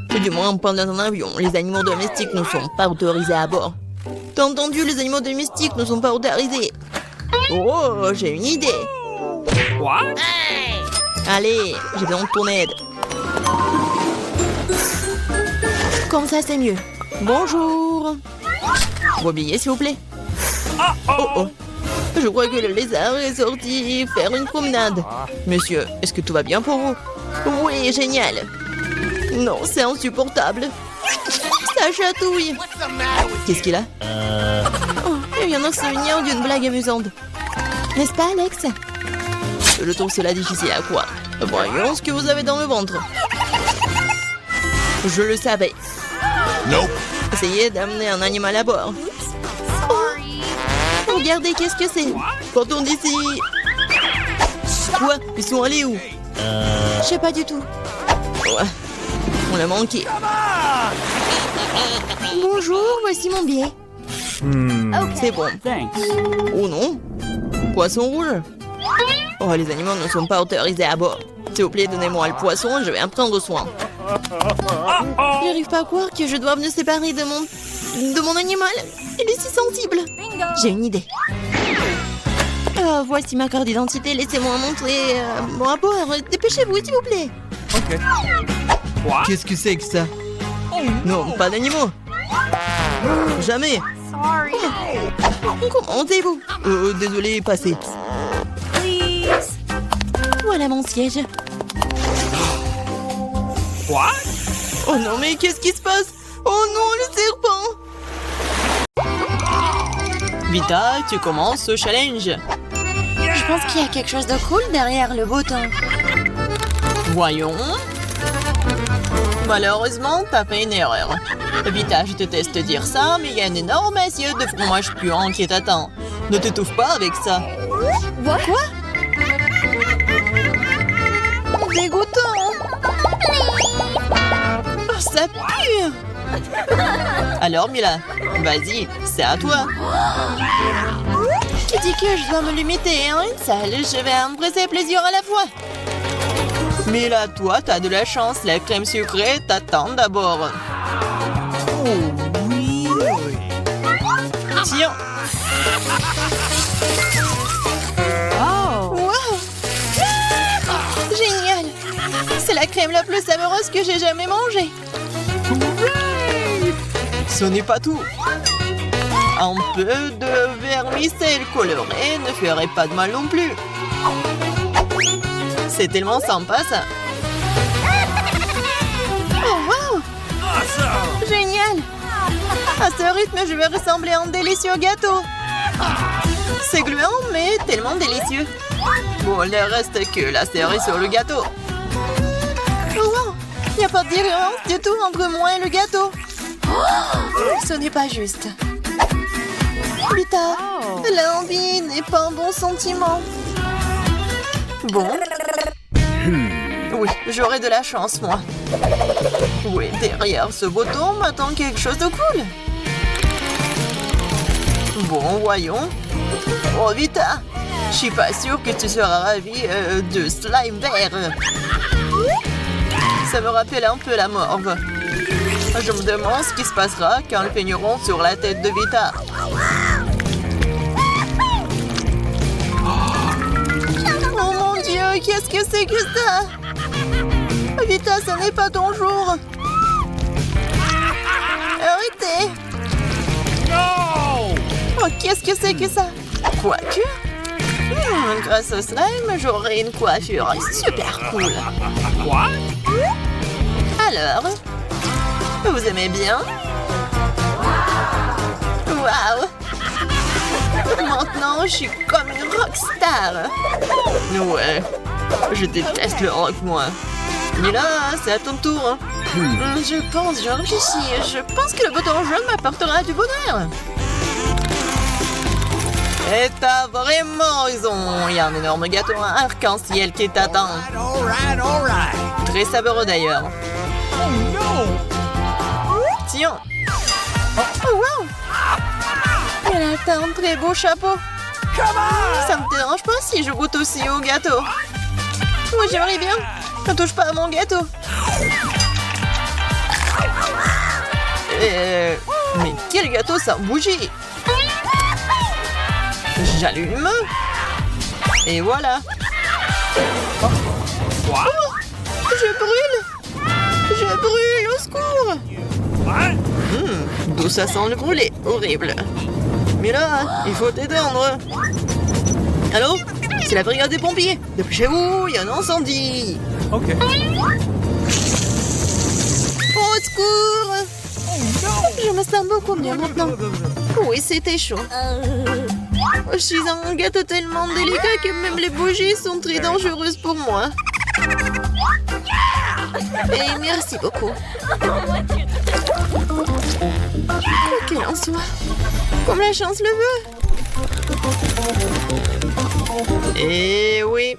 Du moins, pendant un avion, les animaux domestiques ne sont pas autorisés à bord. T'as entendu, les animaux domestiques ne sont pas autorisés. Oh, j'ai une idée. What? Allez, j'ai besoin de ton aide. Comme ça, c'est mieux. Bonjour. Vos billets, s'il vous plaît. Oh oh. Je crois que le lézard est sorti faire une promenade. Monsieur, est-ce que tout va bien pour vous? Oui, génial. Non, c'est insupportable. Ça chatouille. Qu'est-ce qu'il a? Oh, il vient de se souvenir d'une blague amusante. N'est-ce pas, Alex? Je trouve cela difficile à croire. Voyons ce que vous avez dans le ventre. Je le savais. Nope. Essayez d'amener un animal à bord. Oh, regardez, qu'est-ce que c'est? Partons d'ici. Quoi? Ils sont allés où? Je sais pas du tout. Ouais. On l'a manqué. Bonjour, voici mon billet. C'est bon. Thanks. Oh non. Poisson rouge. Oh, les animaux ne sont pas autorisés à bord. S'il vous plaît, donnez-moi le poisson, je vais en prendre soin. Je n'arrive pas à croire que je doive me séparer de mon animal. Il est si sensible. J'ai une idée. Voici ma carte d'identité, laissez-moi montrer mon rapport. Dépêchez-vous, s'il vous plaît. Okay. What? Qu'est-ce que c'est que ça? Non, pas d'animaux. Jamais. Comment allez-vous? Désolé, passez. Voilà mon siège. What? Oh non, mais qu'est-ce qui se passe? Oh non, le serpent! Vita, tu commences ce challenge. Je pense qu'il y a quelque chose de cool derrière le bouton. Voyons. Malheureusement, t'as fait une erreur. Vita, je te teste dire ça, mais il y a une énorme assiette de fromage puant qui t'attend. Ne t'étouffe pas avec ça. Quoi? Dégoûtant. Oh, ça pue. Alors, Mila, vas-y, c'est à toi. Qui dit que je dois me limiter à une seule? Je vais embrasser plusieurs à la fois. Mila, toi, t'as de la chance. La crème sucrée t'attend d'abord. Oh, oui. Tiens. Wow. Génial. C'est la crème la plus savoureuse que j'ai jamais mangée. Ce n'est pas tout. Un peu de vermicelle colorée ne ferait pas de mal non plus. C'est tellement sympa, ça. Oh, wow! Awesome. Génial! À ce rythme, je vais ressembler à un délicieux gâteau. C'est gluant, mais tellement délicieux. Bon, il ne reste que la cerise sur le gâteau. Oh, wow! Il n'y a pas de différence du tout entre moi et le gâteau. Ce n'est pas juste. Vita, l'envie n'est pas un bon sentiment. Bon. Oui, j'aurai de la chance, moi. Oui, derrière ce bouton m'attend quelque chose de cool. Bon, voyons. Oh, Vita, je suis pas sûre que tu seras ravie de slime vert. Ça me rappelle un peu la morve. Je me demande ce qui se passera quand le peigneront sur la tête de Vita. Oh mon Dieu, qu'est-ce que c'est que ça? Vita, ce n'est pas ton jour. Arrêtez. No! Oh, qu'est-ce que c'est que ça? Quoique, grâce au slime, j'aurai une coiffure super cool. What? Alors, vous aimez bien? Waouh! Maintenant, je suis comme une rockstar. Ouais, je déteste le rock, moi. Mila, c'est à ton tour. Je réfléchis. Je pense que le bouton jaune m'apportera du bonheur. Et t'as vraiment raison. Il y a un énorme gâteau arc-en-ciel qui t'attend. All right. Très savoureux d'ailleurs. Tiens. Oh, wow. Elle a un très beau chapeau. Ça me dérange pas si je goûte aussi au gâteau. Moi, j'aimerais bien. Ne touche pas à mon gâteau. Mais quel gâteau sans bougie. J'allume. Et voilà. Quoi? Je brûle. Je brûle, au secours. What? D'où ça sent le brûlé. Horrible. Mais là, il faut t'éteindre. Allô? C'est la brigade des pompiers. Dépêchez-vous, il y a un incendie. Ok. Au secours. Je me sens beaucoup mieux maintenant. Oui, c'était chaud. Je suis un gâteau tellement délicat que même les bougies sont très dangereuses pour moi. Et merci beaucoup. Quoi qu'il en soit, comme la chance le veut. Et oui,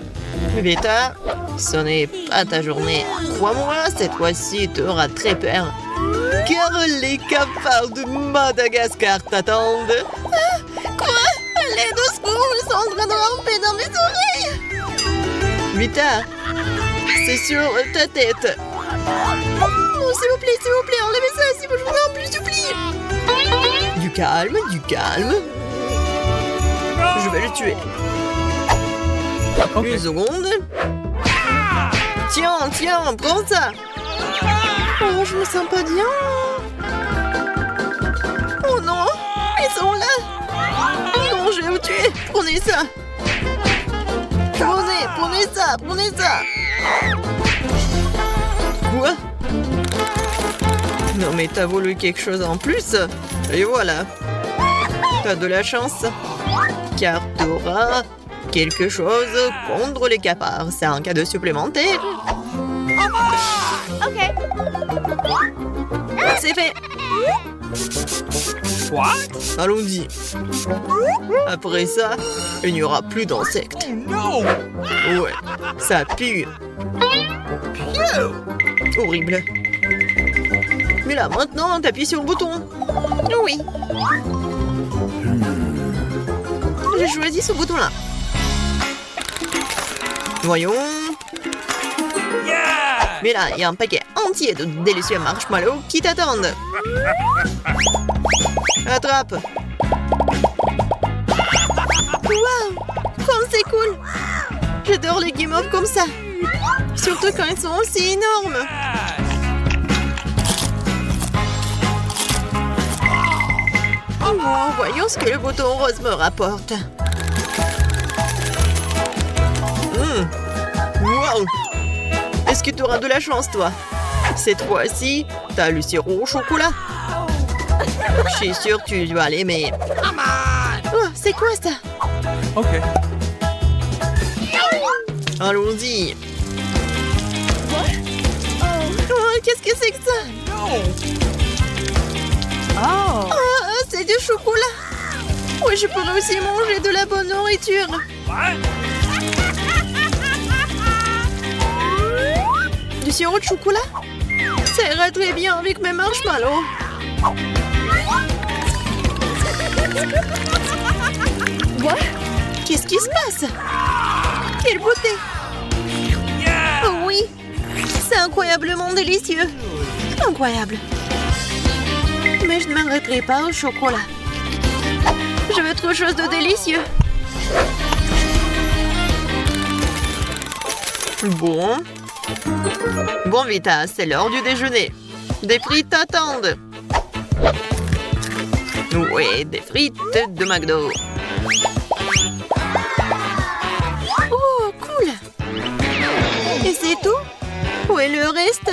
Vita, ce n'est pas ta journée. Crois-moi, cette fois-ci, tu auras très peur. Car les cafards de Madagascar t'attendent. Ah, quoi? L'aide au secours, ils sont en train de ramper dans mes oreilles. Vita, c'est sur ta tête. Oh, s'il vous plaît, enlevez ça, si je vous en plus supplie. Du calme, du calme. Je vais le tuer. Une seconde. Tiens, prends ça. Oh, je me sens pas bien. Oh non, ils sont là. Non, je vais vous tuer. Prenez ça. Prenez ça. Quoi? Non mais t'as voulu quelque chose en plus. Et voilà. T'as de la chance. Car t'auras quelque chose contre les cafards. C'est un cadeau supplémentaire. Ok. C'est fait. What? Allons-y. Après ça, il n'y aura plus d'insectes. No! Ouais, ça pue. Horrible. Mais là, maintenant, t'appuies sur le bouton. Oui. J'ai choisi ce bouton-là. Voyons. Yeah! Mais là, il y a un paquet entier de délicieux marshmallows qui t'attendent. Attrape. Waouh, comme c'est cool. J'adore les guimauves comme ça. Surtout quand ils sont aussi énormes. Bon, voyons ce que le bouton rose me rapporte. Wow. Est-ce que tu auras de la chance, toi? Cette fois-ci, t'as le sirop au chocolat. Je suis sûre que tu vas l'aimer. Oh, c'est quoi ça? Ok. Allons-y. Oh, qu'est-ce que c'est que ça? Oh. Oh, c'est du chocolat. Oui, je pourrais aussi manger de la bonne nourriture. What? Du sirop de chocolat? Ça ira très bien avec mes marshmallows. Quoi? Qu'est-ce qui se passe? Quelle beauté! Yeah! Oh oui! C'est incroyablement délicieux! Incroyable! Mais je ne m'arrêterai pas au chocolat. Je veux autre chose de délicieux. Bon, Vita, c'est l'heure du déjeuner. Des frites t'attendent. Oui, des frites de McDo. Oh, cool. Et c'est tout? Où est le reste?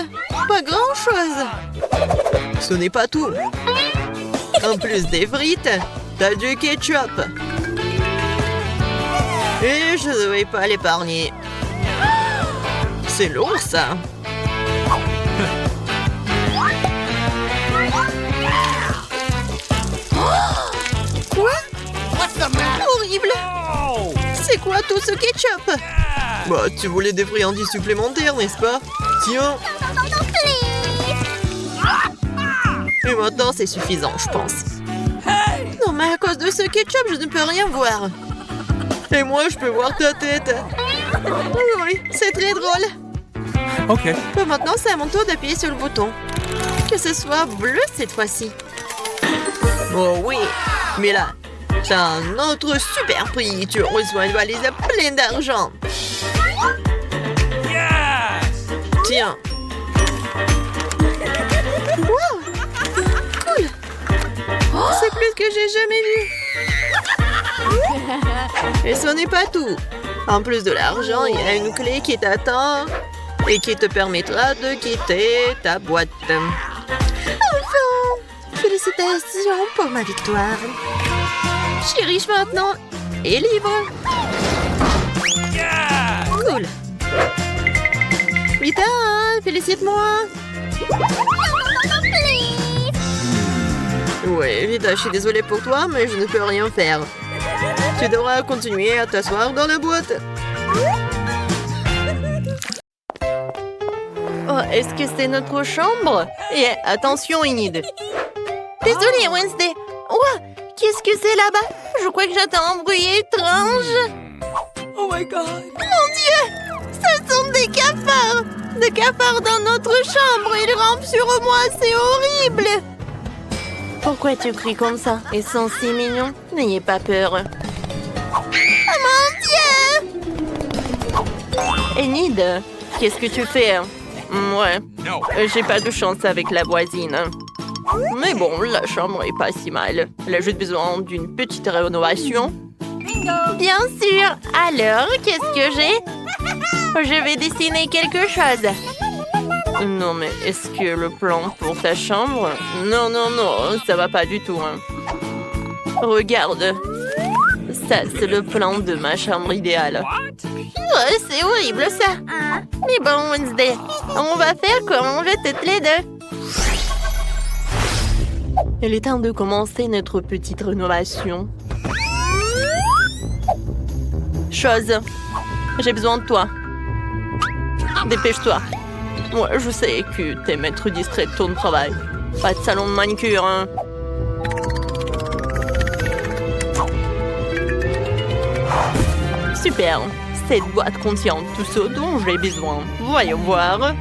Pas grand-chose. Ce n'est pas tout. En plus des frites, t'as du ketchup. Et je ne vais pas l'épargner. C'est lourd, ça. Quoi? Horrible. Oh! C'est quoi tout ce ketchup? Bah, tu voulais des friandises supplémentaires, n'est-ce pas? Tiens. Et maintenant, c'est suffisant, je pense. Non, mais à cause de ce ketchup, je ne peux rien voir. Et moi, je peux voir ta tête. Oui, c'est très drôle. OK. Bon, maintenant, c'est à mon tour d'appuyer sur le bouton. Que ce soit bleu cette fois-ci. Oh oui, mais là, t'as un autre super prix. Tu reçois une valise pleine d'argent. Yes! Tiens. Wow, cool. C'est plus que j'ai jamais vu. Et ce n'est pas tout. En plus de l'argent, il y a une clé qui t'attend et qui te permettra de quitter ta boîte. Enfin, félicitations pour ma victoire. Je suis riche maintenant et libre. Yes! Cool. Vita, félicite-moi. Ouais, Vita, je suis désolée pour toi, mais je ne peux rien faire. Tu devras continuer à t'asseoir dans la boîte. Oh, est-ce que c'est notre chambre? Et attention, Enid. Désolée, Wednesday. Oh, qu'est-ce que c'est là-bas? Je crois que j'entends un bruit étrange. Oh my God! Mon Dieu! Ce sont des cafards! Des cafards dans notre chambre! Ils rampent sur moi, c'est horrible! Pourquoi tu cries comme ça? Ils sont si mignons. N'ayez pas peur. Oh mon Dieu! Enid, qu'est-ce que tu fais? Ouais, No. j'ai pas de chance avec la voisine. Mais bon, la chambre est pas si mal. Elle a juste besoin d'une petite rénovation. Bien sûr. Alors, qu'est-ce que j'ai? Je vais dessiner quelque chose. Non, mais est-ce que le plan pour ta chambre? Non, non, non, ça va pas du tout. Hein. Regarde. Ça, c'est le plan de ma chambre idéale. Ouais, c'est horrible, ça. Mais bon, Wednesday, on va faire comme on veut toutes les deux. Il est temps de commencer notre petite rénovation. Chose, j'ai besoin de toi. Dépêche-toi. Moi, je sais que t'aimes être distrait de ton travail. Pas de salon de manicure, hein. Super. Cette boîte contient tout ce dont j'ai besoin. Voyons voir.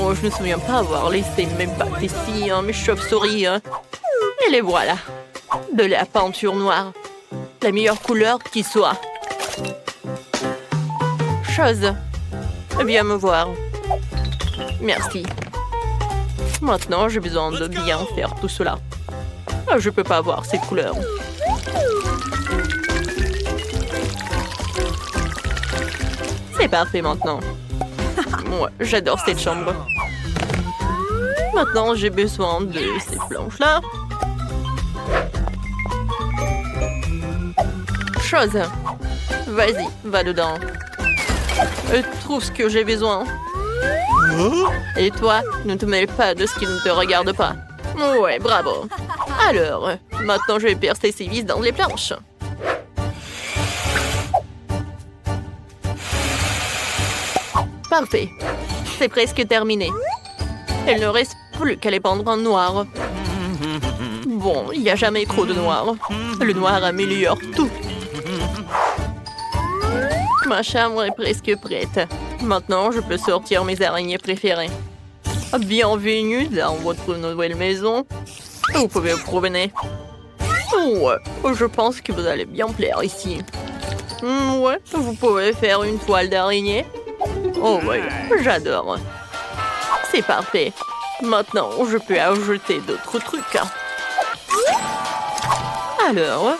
Oh, je ne me souviens pas avoir laissé mes bacs ici, hein, mes chauves-souris. Hein. Et les voilà. De la peinture noire. La meilleure couleur qui soit. Chose. Viens me voir. Merci. Maintenant, j'ai besoin de bien faire tout cela. Je peux pas voir ces couleurs. C'est parfait maintenant. Moi, j'adore cette chambre. Maintenant, j'ai besoin de ces planches-là. Chose. Vas-y, va dedans. Trouve ce que j'ai besoin. Et toi, ne te mêle pas de ce qui ne te regarde pas. Ouais, bravo. Alors, maintenant je vais percer ces vis dans les planches. Parfait. C'est presque terminé. Il ne reste plus qu'à les pendre en noir. Bon, il n'y a jamais trop de noir. Le noir améliore tout. Ma chambre est presque prête. Maintenant, je peux sortir mes araignées préférées. Bienvenue dans votre nouvelle maison. Vous pouvez vous promener. Ouais, je pense que vous allez bien plaire ici. Ouais, vous pouvez faire une toile d'araignée. Oh ouais, j'adore. C'est parfait. Maintenant, je peux ajouter d'autres trucs. Alors...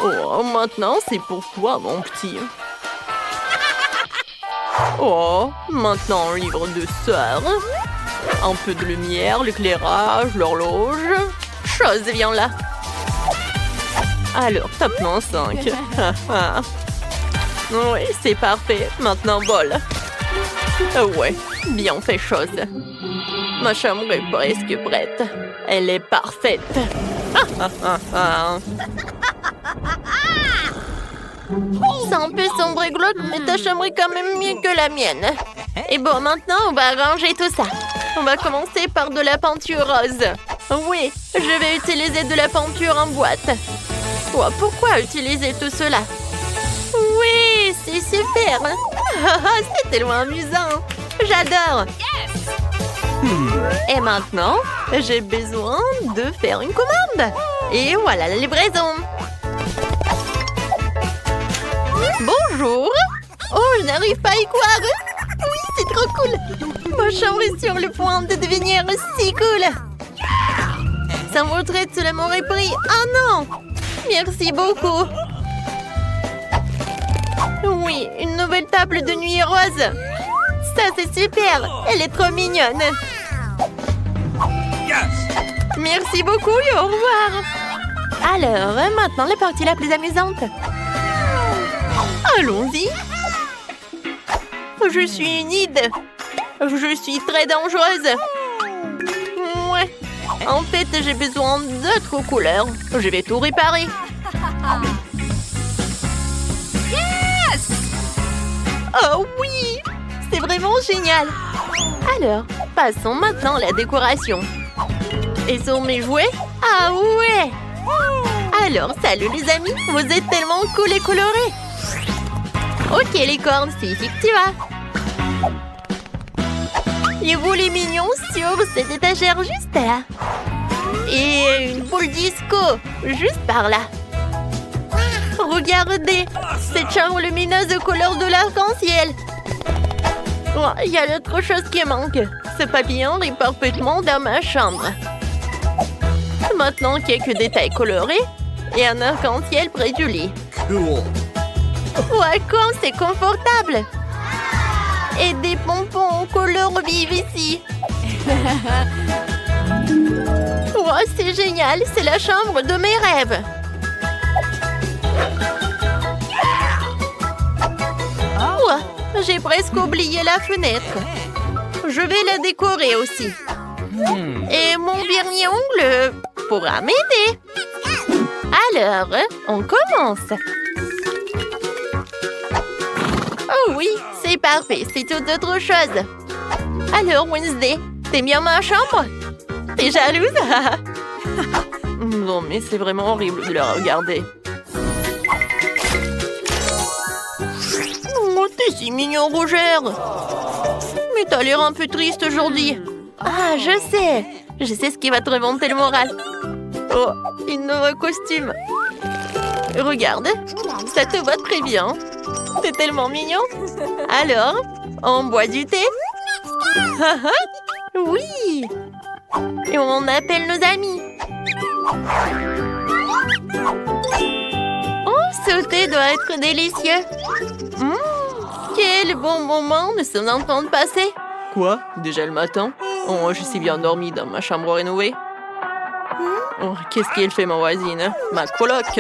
Oh, maintenant, c'est pour toi, mon petit. Oh, maintenant, un livre de sœur. Un peu de lumière, l'éclairage, l'horloge. Chose, viens là. Alors, tapement 5. Oui, c'est parfait. Maintenant, vol. Ouais, bien fait, chose. Ma chambre est presque prête. Elle est parfaite. C'est un peu sombre et glauque, mais ta chambre est quand même mieux que la mienne. Et bon, maintenant, on va ranger tout ça. On va commencer par de la peinture rose. Oui, je vais utiliser de la peinture en boîte. Oh, pourquoi utiliser tout cela? Oui, c'est super. C'est tellement amusant. J'adore. Et maintenant, j'ai besoin de faire une commande. Et voilà la livraison. Bonjour. Oh, je n'arrive pas à y croire. Oui, c'est trop cool. Ma chambre est sur le point de devenir si cool. Ça vaudrait tout le m'aurait pris. Ah non. Merci beaucoup. Oui, une nouvelle table de nuit rose. Ça, c'est super. Elle est trop mignonne. Yes. Merci beaucoup et au revoir. Alors, maintenant la partie la plus amusante. Allons-y. Je suis une hide. Je suis très dangereuse. Ouais. En fait, j'ai besoin d'autres couleurs. Je vais tout réparer. Yes! Oh oui! C'est vraiment génial. Alors, passons maintenant à la décoration. Et sur mes jouets? Ah ouais! Alors, salut les amis, vous êtes tellement cool et colorés. Ok les cornes, c'est ici que tu vas. Et vous les mignons sur cette étagère juste là. Et une boule disco juste par là. Regardez, cette chambre lumineuse de couleur de l'arc-en-ciel. Oh, il y a autre chose qui manque. Ce papillon est parfaitement dans ma chambre. Maintenant, quelques détails colorés et un arc-en-ciel près du lit. Cool. Ouais, comme c'est confortable. Et des pompons aux couleurs vives ici. Ouais, c'est génial, c'est la chambre de mes rêves. Ouais, j'ai presque oublié la fenêtre. Je vais la décorer aussi. Et mon vernis-ongle pourra m'aider. Alors, on commence. Oh oui, c'est parfait, c'est toute autre chose. Alors, Wednesday, t'aimes bien ma chambre? T'es jalouse? Non, mais c'est vraiment horrible de la regarder. Oh, t'es si mignon, Roger. Mais t'as l'air un peu triste aujourd'hui. Ah, je sais ce qui va te remonter le moral. Oh, une nouveau costume. Regarde, ça te va très bien. T'es tellement mignon. Alors, on boit du thé? Oui. Et on appelle nos amis. Oh, ce thé doit être délicieux. Quel bon moment nous sommes en train de passer. Quoi? Déjà le matin? Oh, je suis bien dormie dans ma chambre rénovée. Oh, qu'est-ce qu'elle fait, ma voisine? Ma coloc.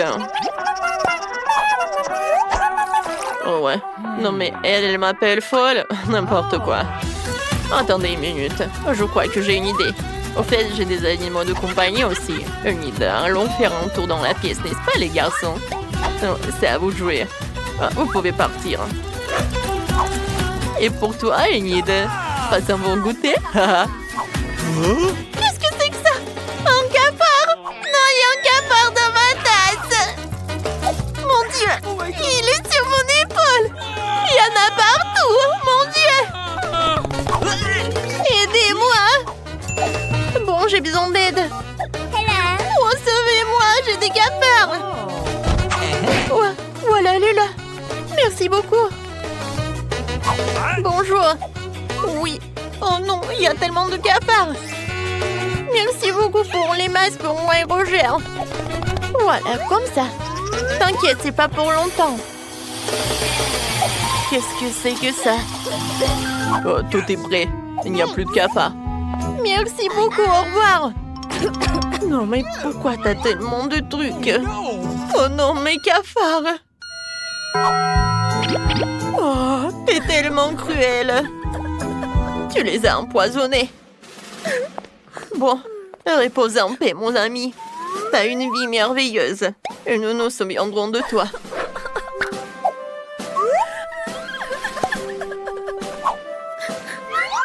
Oh ouais. Non mais elle m'appelle folle. N'importe quoi. Attendez une minute. Je crois que j'ai une idée. Au fait, j'ai des animaux de compagnie aussi. Une idée. Allons faire un tour dans la pièce, n'est-ce pas les garçons? Oh, c'est à vous de jouer. Ah, vous pouvez partir. Et pour toi, Enid, passe un bon goûter. Qu'est-ce que c'est que ça? Un cafard? Non, il y a un cafard dans ma tasse. Mon Dieu, il est sur mon épaule. Il y en a partout. Mon Dieu. Aidez-moi. Bon, j'ai besoin d'aide. Oh, sauvez-moi, j'ai des cafards. Oh, voilà, elle est là. Merci beaucoup. Bonjour. Oui. Oh non, il y a tellement de cafards. Merci beaucoup pour les masques pour moi et Roger. Voilà, comme ça. T'inquiète, c'est pas pour longtemps. Qu'est-ce que c'est que ça? Oh, tout est prêt. Il n'y a plus de cafards. Merci beaucoup, au revoir. Non, mais pourquoi t'as tellement de trucs? Oh non, mes cafards. Oh, t'es tellement cruel. Tu les as empoisonnés. Bon, repose en paix, mon ami. T'as une vie merveilleuse. Et nous nous souviendrons de toi.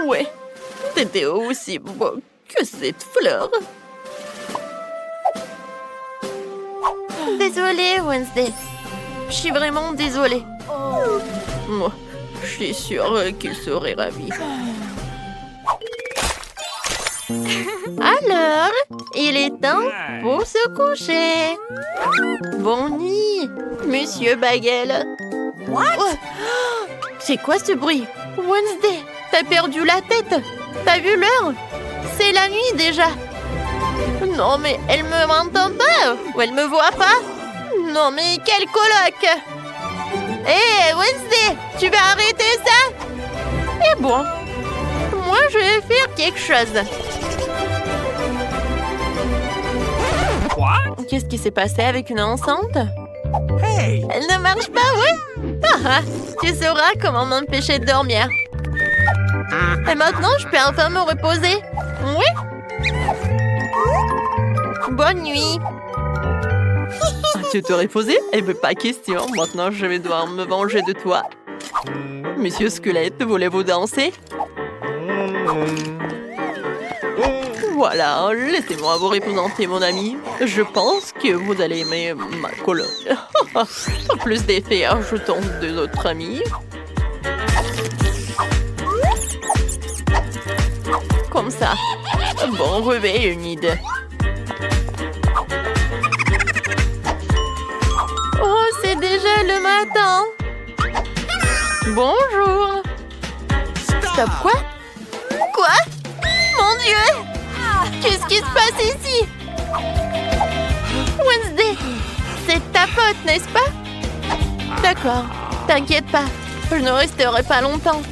Ouais, C'était aussi beau que cette fleur. Désolée, Wednesday. Je suis vraiment désolée. Moi, je suis sûre qu'il serait ravi. Alors, il est temps pour se coucher. Bonne nuit, Monsieur Bagel. Oh, c'est quoi ce bruit? Wednesday, t'as perdu la tête. T'as vu l'heure? C'est la nuit déjà. Non, mais elle me m'entend pas ou elle me voit pas? Non, mais quel coloc! Hé, Wednesday, tu vas arrêter ça? Eh bon, moi je vais faire quelque chose. What? Qu'est-ce qui s'est passé avec une enceinte? Hey! Elle ne marche pas, oui? Ah, tu sauras comment m'empêcher de dormir. Et maintenant, je peux enfin me reposer. Oui? Bonne nuit. Tu te reposé? Eh bien, pas question. Maintenant, je vais devoir me venger de toi. Monsieur Squelette, voulez-vous danser? Voilà, laissez-moi vous représenter mon ami. Je pense que vous allez aimer ma coloc. Plus d'effets ajoutons deux autres amis. Comme ça. Bon réveil, Enid. Oh, c'est déjà le matin. Bonjour. Stop, quoi? Quoi? Mon Dieu! Qu'est-ce qui se passe ici? Wednesday, c'est ta pote, n'est-ce pas? D'accord, t'inquiète pas, je ne resterai pas longtemps.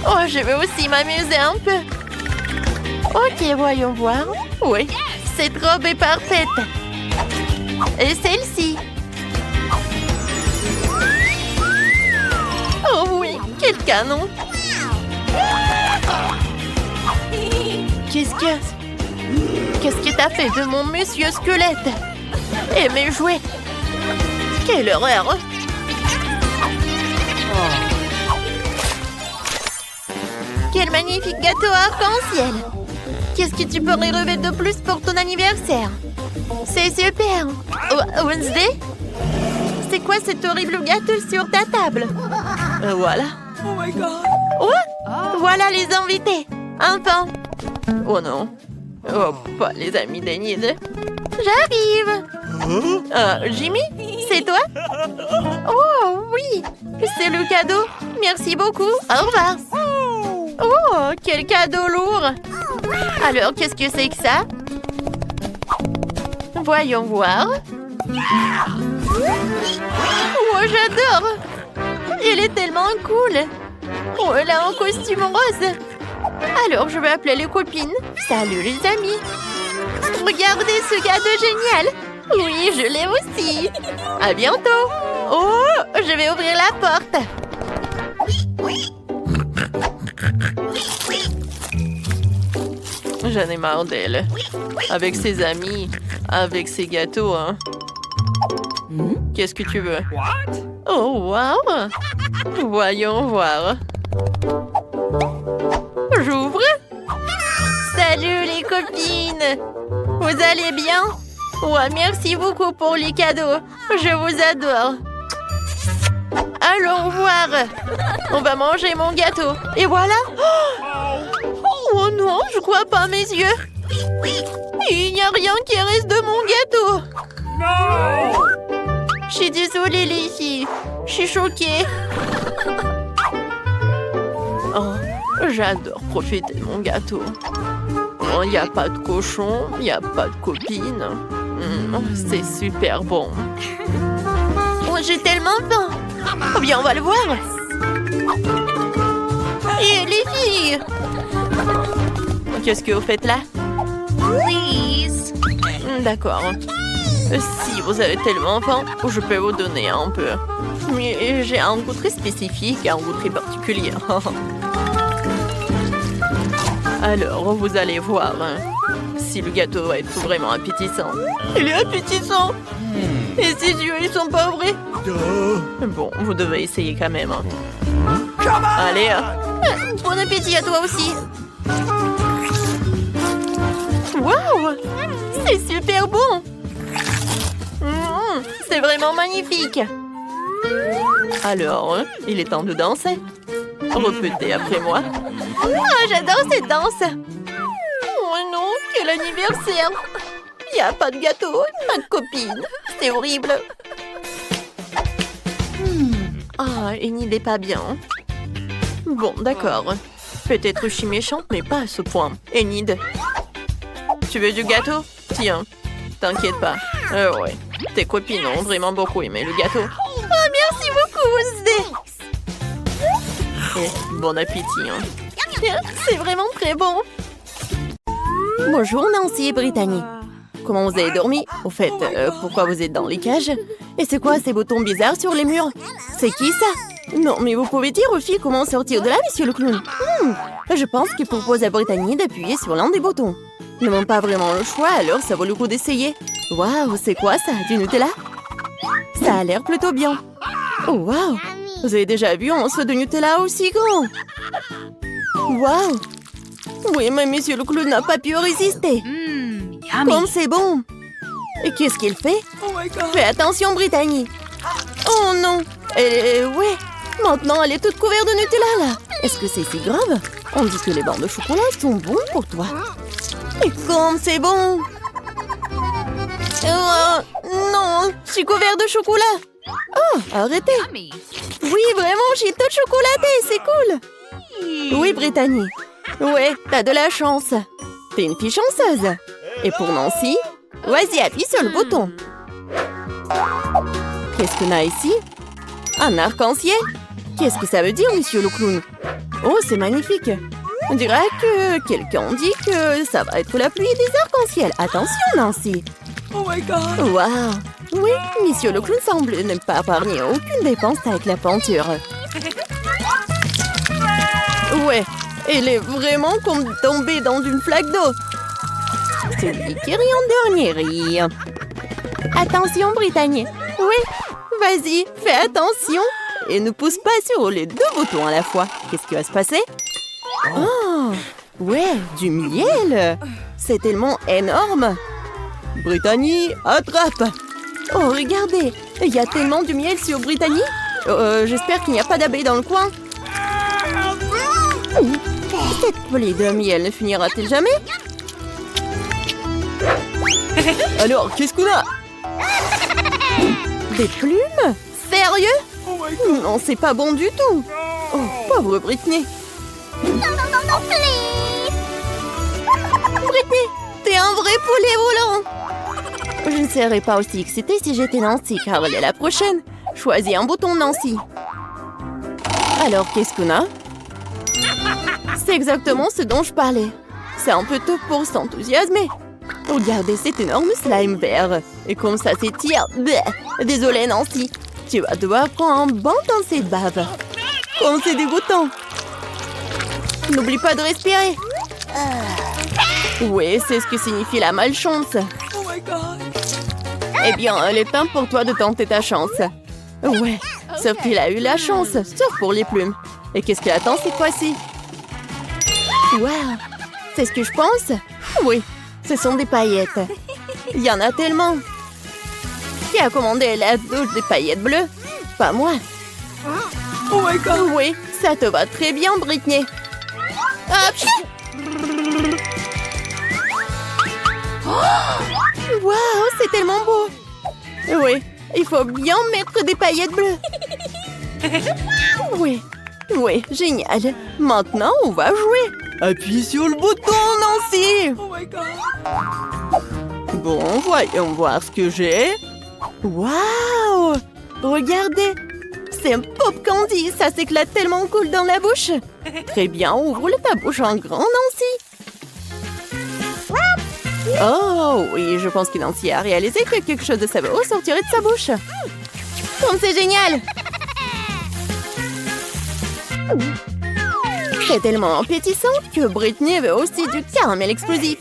Oh, je vais aussi m'amuser un peu. Ok, voyons voir. Oui, cette robe est parfaite. Et celle-ci. Oh oui, quel canon! Qu'est-ce que t'as fait de mon monsieur Squelette? Et mes jouets? Quelle horreur! Quel magnifique gâteau arc-en-ciel! Qu'est-ce que tu pourrais rêver de plus pour ton anniversaire? C'est super! Oh, Wednesday? C'est quoi cet horrible gâteau sur ta table? Voilà. Oh my god! Oh! Voilà les invités! Enfin! Oh non. Oh, pas les amis d'Enid. J'arrive! Jimmy? C'est toi? Oh oui! C'est le cadeau! Merci beaucoup! Au revoir! Oh, quel cadeau lourd! Alors, qu'est-ce que c'est que ça? Voyons voir. Oh, j'adore! Elle est tellement cool! Oh, elle a un costume rose! Alors, je vais appeler les copines. Salut les amis! Regardez ce cadeau génial! Oui, je l'ai aussi! À bientôt! Oh, je vais ouvrir la porte! J'en ai marre d'elle. Avec ses amis, avec ses gâteaux, hein. Qu'est-ce que tu veux? What? Oh, wow! Voyons voir. J'ouvre. Salut les copines. Vous allez bien? Ouais, merci beaucoup pour les cadeaux. Je vous adore. Allons voir. On va manger mon gâteau. Et voilà. Oh non, je crois pas mes yeux. Il n'y a rien qui reste de mon gâteau. No! Je suis désolée les filles. Je suis choquée. Oh, j'adore profiter de mon gâteau. Oh, il n'y a pas de cochon, il n'y a pas de copine. C'est super bon. Oh, j'ai tellement faim. Oh bien, on va le voir. Et les filles? Qu'est-ce que vous faites là? Please. D'accord. Si vous avez tellement faim, je peux vous donner un peu. Mais j'ai un goût très spécifique, un goût très particulier. Alors, vous allez voir si le gâteau va être vraiment appétissant. Il est appétissant! Et ses yeux, ils sont pas ouverts? Bon, vous devez essayer quand même. Allez, Bon appétit à toi aussi. Waouh! C'est super bon! C'est vraiment magnifique! Alors, il est temps de danser. Répétez après moi. Ah, j'adore cette danse! Oh non, quel anniversaire! Y a pas de gâteau, pas de copine. C'est horrible. Ah, Enid n'est pas bien. Bon, d'accord. Peut-être je suis méchante, mais pas à ce point. Enid, tu veux du gâteau? Tiens, t'inquiète pas. Ouais, tes copines ont vraiment beaucoup aimé le gâteau. Oh, merci beaucoup, Wednesday. Et bon appétit, hein. C'est vraiment très bon. Bonjour, Nancy et Brittany. Comment vous avez dormi? Au fait, pourquoi vous êtes dans les cages? Et c'est quoi ces boutons bizarres sur les murs? C'est qui ça? Non, mais vous pouvez dire aux filles comment sortir de là, monsieur le clown? Je pense qu'il propose à Brittany d'appuyer sur l'un des boutons. Ils n'ont pas vraiment le choix, alors ça vaut le coup d'essayer. Waouh, c'est quoi ça? Du Nutella? Ça a l'air plutôt bien. Oh, waouh! Vous avez déjà vu un seau de Nutella aussi grand? Waouh! Oui, mais monsieur le clown n'a pas pu résister. Comme c'est bon! Et qu'est-ce qu'il fait? Oh my god. Fais attention, Brittany! Oh non! Ouais! Maintenant, elle est toute couverte de Nutella, là! Est-ce que c'est si grave? On dit que les barres de chocolat sont bons pour toi. Et comme c'est bon! Non! Je suis couverte de chocolat! Oh, arrêtez! Oui, vraiment, j'ai tout chocolaté! C'est cool! Oui, Brittany. Ouais, t'as de la chance. T'es une fille chanceuse. Et pour Nancy, vas-y, appuie sur le bouton. Qu'est-ce qu'on a ici? Un arc-en-ciel? Qu'est-ce que ça veut dire, monsieur le clown? Oh, c'est magnifique. On dirait que quelqu'un dit que ça va être la pluie des arcs-en-ciel. Attention, Nancy. Oh my god. Waouh. Oui, monsieur le clown semble ne pas épargner aucune dépense avec la peinture. Ouais, elle est vraiment comme tombée dans une flaque d'eau. Celui qui rit en dernier rit. Attention, Brittany. Oui, vas-y, fais attention. Et ne pousse pas sur les deux boutons à la fois. Qu'est-ce qui va se passer? Oh, ouais, du miel. C'est tellement énorme. Brittany, attrape. Oh, regardez, il y a tellement de miel sur Brittany. J'espère qu'il n'y a pas d'abeilles dans le coin. Cette volée de miel ne finira-t-elle jamais? Alors, qu'est-ce qu'on a? Des plumes? Sérieux? Oh my god. Non, c'est pas bon du tout. Oh, pauvre Brittany. Brittany, t'es un vrai poulet volant. Je ne serais pas aussi excitée si j'étais Nancy, car elle est la prochaine. Choisis un bouton, Nancy. Alors, qu'est-ce qu'on a? C'est exactement ce dont je parlais. C'est un peu tôt pour s'enthousiasmer. Regardez cet énorme slime vert. Et comme ça s'étire. Désolée, Nancy. Tu vas devoir prendre un bain dans cette bave. Comme c'est dégoûtant. N'oublie pas de respirer. Oui, c'est ce que signifie la malchance. Oh my god. Eh bien, il est temps pour toi de tenter ta chance. Ouais, sauf qu'il a eu la chance, sauf pour les plumes. Et qu'est-ce qu'il attend cette fois-ci? Waouh, c'est ce que je pense? Oui, ce sont des paillettes. Il y en a tellement. Qui a commandé la douche des paillettes bleues? Pas moi. Oh my god. Oui, ça te va très bien, Brittany. Hop. Waouh, c'est tellement beau. Oui, il faut bien mettre des paillettes bleues. Oui, oui, génial. Maintenant, on va jouer. Appuie sur le bouton, Nancy. Oh my god. Bon, voyons voir ce que j'ai. Waouh! Regardez, c'est un pop candy. Ça s'éclate tellement cool dans la bouche. Très bien, ouvre ta bouche en grand, Nancy. Oh oui, je pense que Nancy a réalisé que quelque chose de savoureux sortirait de sa bouche. Comme c'est génial! C'est tellement appétissant que Brittany veut aussi du caramel explosif.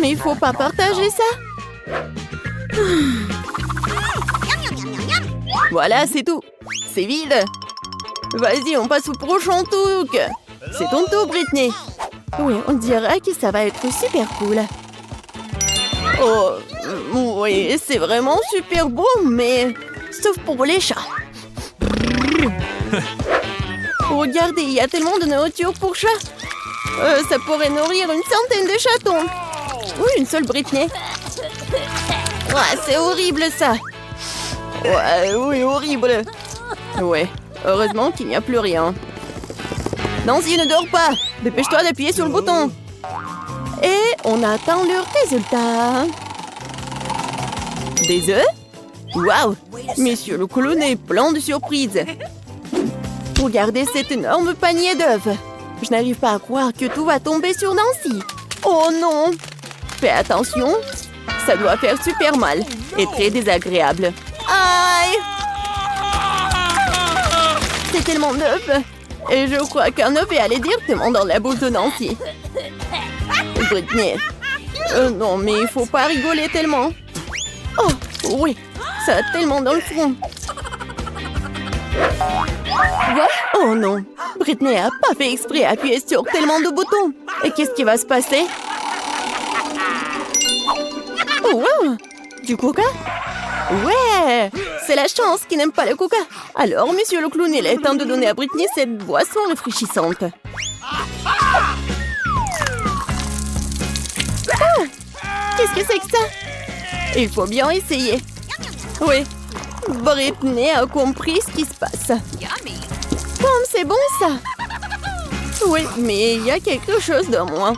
Mais il faut pas partager ça. Voilà, c'est tout. C'est vide. Vas-y, on passe au prochain truc. C'est ton tour, Britney. Oui, on dirait que ça va être super cool. Oh, oui, c'est vraiment super beau, mais... Sauf pour les chats. Regardez, il y a tellement de nourriture pour chats. Ça pourrait nourrir une centaine de chatons. Oui, une seule Britney. Ouais, c'est horrible, ça. Ouais, oui, horrible. Ouais, heureusement qu'il n'y a plus rien. Nancy, ne dors pas. Dépêche-toi d'appuyer sur le bouton. Et on attend le résultat. Des œufs? Waouh! Monsieur le clown est plein de surprises. Regardez cet énorme panier d'œufs. Je n'arrive pas à croire que tout va tomber sur Nancy. Oh non! Fais attention, ça doit faire super mal et très désagréable. Aïe! C'est tellement d'œufs. Et je crois qu'un œuf est allé directement dans la bouche de Nancy. Britney. Non, mais il faut pas rigoler tellement. Oh, oui, ça a tellement dans le front. Oh non, Britney a pas fait exprès d'appuyer sur tellement de boutons. Et qu'est-ce qui va se passer? Oh, wow, du coca? Ouais, c'est la chance qui n'aime pas le coca. Alors, monsieur le clown, il est temps de donner à Britney cette boisson rafraîchissante. Ah, qu'est-ce que c'est que ça? Il faut bien essayer. Oui, Britney a compris ce qui se passe. Comme c'est bon, ça. Oui, mais il y a quelque chose de moins.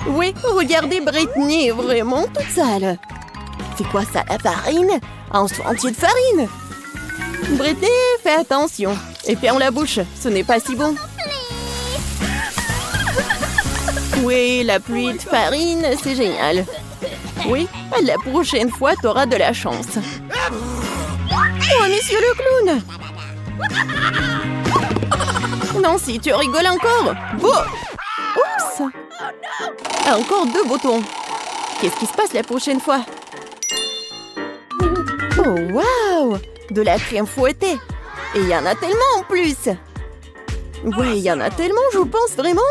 Oui, regardez, Britney est vraiment toute sale. C'est quoi ça, la farine? Un seau entier de farine? Britney, fais attention. Et ferme la bouche, ce n'est pas si bon. Oui, la pluie de farine, c'est génial. Oui, la prochaine fois, t'auras de la chance. Oh, monsieur le clown! Nancy, tu rigoles encore? Oh! Oups! Encore 2 boutons. Qu'est-ce qui se passe la prochaine fois? Oh, waouh! De la crème fouettée. Et il y en a tellement en plus. Ouais, il y en a tellement, je pense vraiment.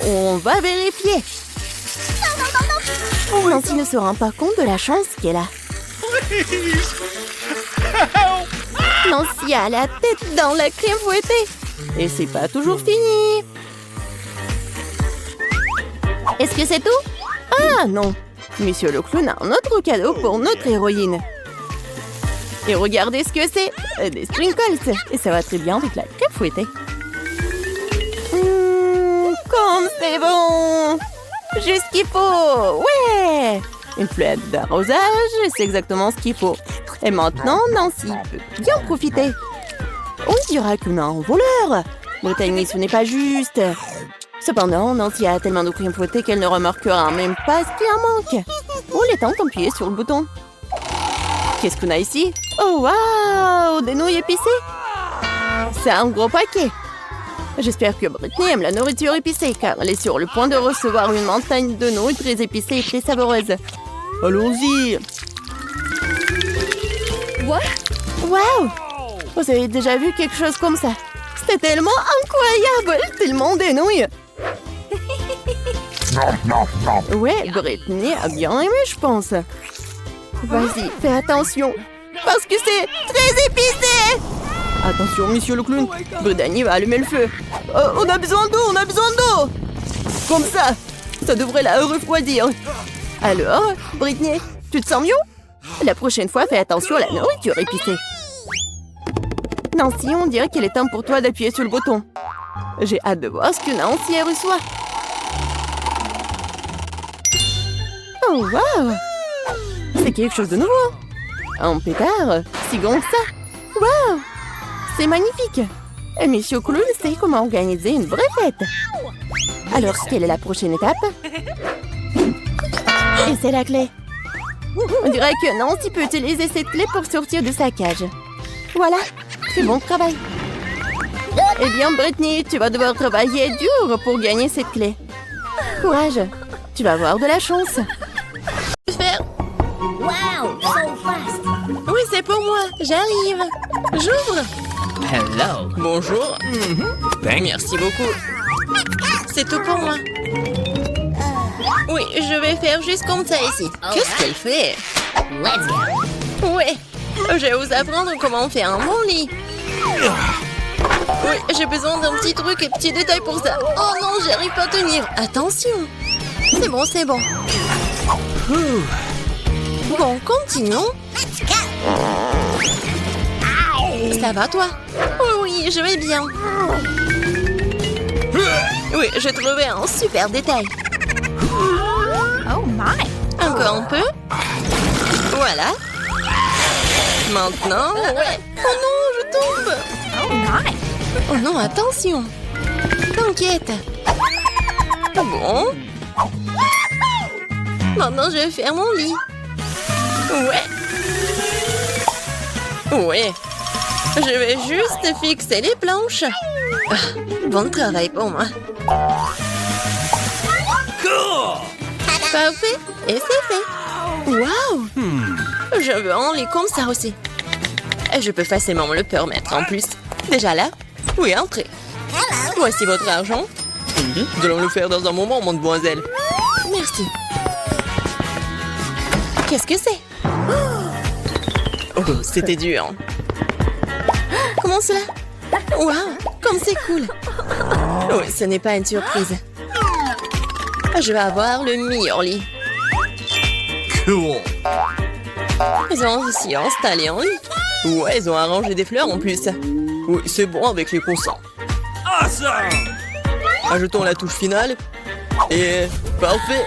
On va vérifier. Nancy ne se rend pas compte de la chance qu'elle a. Nancy a la tête dans la crème fouettée. Et c'est pas toujours fini. Est-ce que c'est tout? Ah non. Monsieur le clown a un autre cadeau pour notre héroïne. Et regardez ce que c'est. Des sprinkles. Et ça va très bien avec la crème fouettée. Comme c'est bon. Juste ce qu'il faut. Ouais. Une fleur d'arrosage, c'est exactement ce qu'il faut. Et maintenant, Nancy peut bien profiter. On dira qu'on a un voleur. Brittany, ce n'est pas juste. Cependant, Nancy a tellement de crème fouettée qu'elle ne remarquera même pas ce qui en manque. Oh, il est temps d'appuyer sur le bouton. Qu'est-ce qu'on a ici? Oh, waouh! Des nouilles épicées? C'est un gros paquet. J'espère que Britney aime la nourriture épicée, car elle est sur le point de recevoir une montagne de nouilles très épicées et très savoreuses. Allons-y! Waouh! Vous avez déjà vu quelque chose comme ça? C'était tellement incroyable! Tellement des nouilles! Ouais, Britney a bien aimé, je pense. Vas-y, fais attention, parce que c'est très épicé! Attention, monsieur le clown, Brittany va allumer le feu. On a besoin d'eau, on a besoin d'eau! Comme ça devrait la refroidir. Alors, Britney, tu te sens mieux? La prochaine fois, fais attention à la nourriture épicée. Nancy, on dirait qu'il est temps pour toi d'appuyer sur le bouton. J'ai hâte de voir ce que Nancy reçoit. Oh, waouh! C'est quelque chose de nouveau. Un pétard, si grand que ça. Waouh! C'est magnifique. Et Monsieur Clown sait comment organiser une vraie fête. Alors, quelle est la prochaine étape? Et c'est la clé. On dirait que Nancy peut utiliser cette clé pour sortir de sa cage. Voilà, c'est bon travail. Eh bien, Britney, tu vas devoir travailler dur pour gagner cette clé. Courage, tu vas avoir de la chance. Oui, c'est pour moi, j'arrive. J'ouvre. Hello. Bonjour. Merci beaucoup. C'est tout pour moi. Oui, je vais faire juste comme ça ici. Qu'est-ce qu'elle fait? Ouais, je vais vous apprendre comment faire un bon lit. Oui, j'ai besoin d'un petit truc et petit détail pour ça. Oh non, j'y arrive pas à tenir. Attention. C'est bon, c'est bon. Bon, continuons. Ça va, toi? Oui, je vais bien. Oui, j'ai trouvé un super détail. Oh my! Encore un peu. Voilà. Maintenant, ouais. Oh non, je tombe. Oh my! Oh non, attention. T'inquiète. Bon. Maintenant, je vais faire mon lit. Ouais. Ouais. Je vais juste fixer les planches. Ah, bon travail pour moi. Parfait. Et c'est fait. Waouh. Je veux un lit comme ça aussi. Et je peux facilement me le permettre en plus. Déjà là? Oui, entrez. Voici votre argent. Nous allons le faire dans un moment, mademoiselle. Merci. Qu'est-ce que c'est? Oh, c'était dur. Comment cela? Waouh, comme c'est cool. Oui, ce n'est pas une surprise. Je vais avoir le meilleur lit. Cool. Ils ont aussi installé un lit. Ouais, ils ont arrangé des fleurs en plus. Oui, c'est bon avec les consents. Awesome. Ajoutons la touche finale. Et parfait.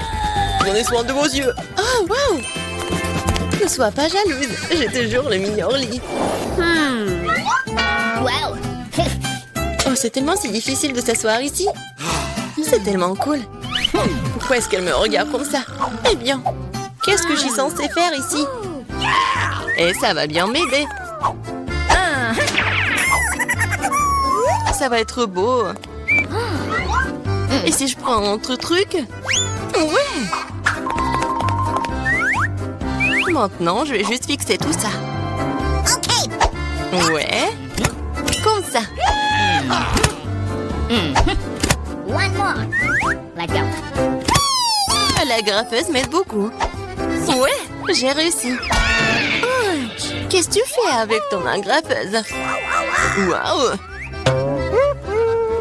Prenez soin de vos yeux. Oh, waouh. Ne sois pas jalouse. J'ai toujours le meilleur lit. Wow! Oh, c'est tellement si difficile de s'asseoir ici. C'est tellement cool. Pourquoi est-ce qu'elle me regarde comme ça? Eh bien, qu'est-ce que je suis censée faire ici? Et ça va bien m'aider. Ça va être beau. Et si je prends un autre truc? Ouais! Maintenant, je vais juste fixer tout ça. Ouais. Comme ça. One more! Let's go! La graffeuse m'aide beaucoup. Ouais, j'ai réussi. Oh, qu'est-ce que tu fais avec ton agrafeuse? Waouh!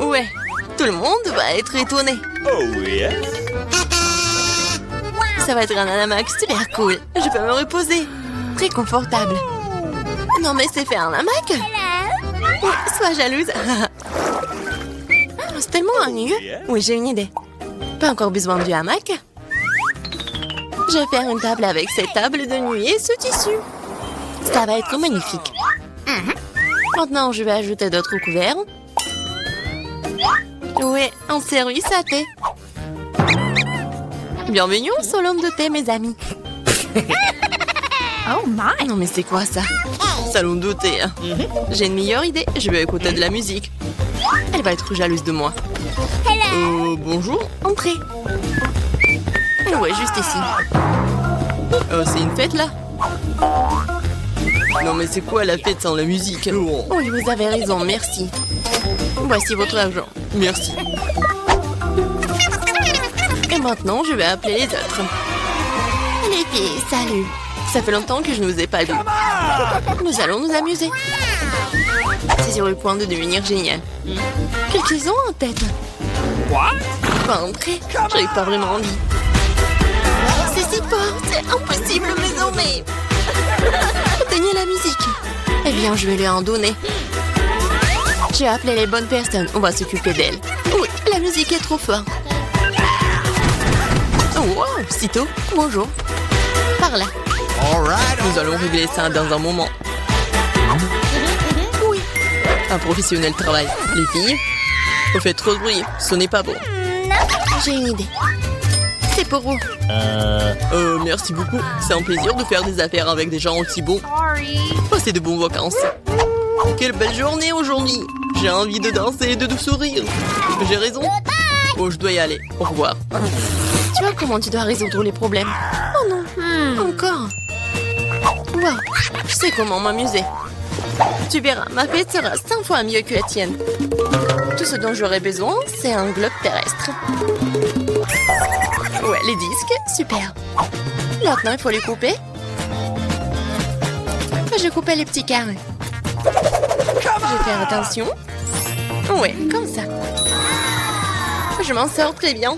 Ouais, tout le monde va être étonné. Oh yes. Ça va être un hamac super cool. Je peux me reposer. Très confortable. Non mais c'est faire un hamac? Oui, sois jalouse. C'est tellement ennuyeux. Oui, j'ai une idée. Pas encore besoin du hamac. Je vais faire une table avec cette table de nuit et ce tissu. Ça va être magnifique. Maintenant, je vais ajouter d'autres couverts. Oui, un service à thé. Bienvenue au salon de thé, mes amis. Oh my! Non mais c'est quoi ça? Salon de thé. Hein. J'ai une meilleure idée. Je vais écouter de la musique. Elle va être jalouse de moi. Bonjour. Entrez. Ouais, juste ici. C'est une fête là? Non mais c'est quoi la fête sans la musique? Oui, vous avez raison, merci. Voici votre argent. Merci. Et maintenant, je vais appeler les autres. Les filles, salut. Ça fait longtemps que je ne vous ai pas vu. Nous allons nous amuser. C'est sur le point de devenir génial. Qu'est-ce qu'ils ont en tête? What? Pas entrer. J'arrive pas vraiment envie. C'est si fort, c'est impossible désormais. Éteignez la musique. Eh bien, je vais lui en donner. J'ai appelé les bonnes personnes. On va s'occuper d'elles. Oui, la musique est trop forte. Oh, wow, sitôt. Bonjour. Par là. All right. Nous allons régler ça dans un moment. Oui. Un professionnel travail. Les filles, vous faites trop de bruit. Ce n'est pas bon. J'ai une idée. C'est pour vous. Merci beaucoup. C'est un plaisir de faire des affaires avec des gens aussi bons. Passez de bonnes vacances. Quelle belle journée aujourd'hui. J'ai envie de danser et de sourire. J'ai raison. Bon, je dois y aller. Au revoir. Tu vois comment tu dois résoudre les problèmes? Oh non. Encore. Wow. Je sais comment m'amuser. Tu verras, ma fête sera 100 fois mieux que la tienne. Tout ce dont j'aurais besoin, c'est un globe terrestre. Ouais, les disques, super. Maintenant, il faut les couper. Je coupais les petits carrés. Je vais faire attention. Ouais, comme ça. Je m'en sors très bien.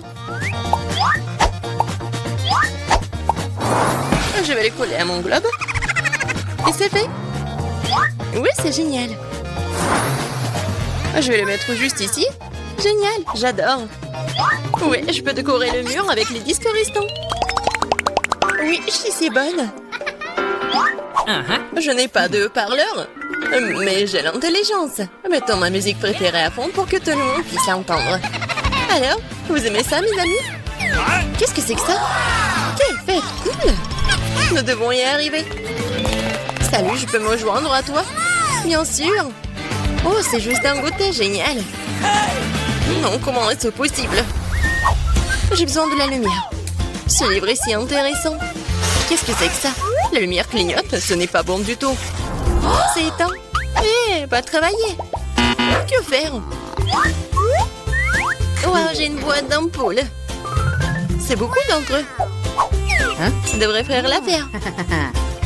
Je vais les coller à mon globe. Et c'est fait. Oui, c'est génial. Je vais le mettre juste ici. Génial, j'adore. Oui, je peux décorer le mur avec les disques restants. Oui, je suis si bonne. Je n'ai pas de haut-parleur, mais j'ai l'intelligence. Mettons ma musique préférée à fond pour que tout le monde puisse l'entendre. Alors, vous aimez ça, mes amis? Qu'est-ce que c'est que ça? Quelle fête cool! Nous devons y arriver. Salut, je peux me joindre à toi? Bien sûr. Oh, c'est juste un goûter, génial. Non, comment est-ce possible? J'ai besoin de la lumière. Ce livre est si intéressant. Qu'est-ce que c'est que ça? La lumière clignote, ce n'est pas bon du tout. Oh, c'est éteint. Hé, pas travailler. Que faire? Wow, j'ai une boîte d'ampoules. C'est beaucoup d'encre. Ça devrait faire l'affaire.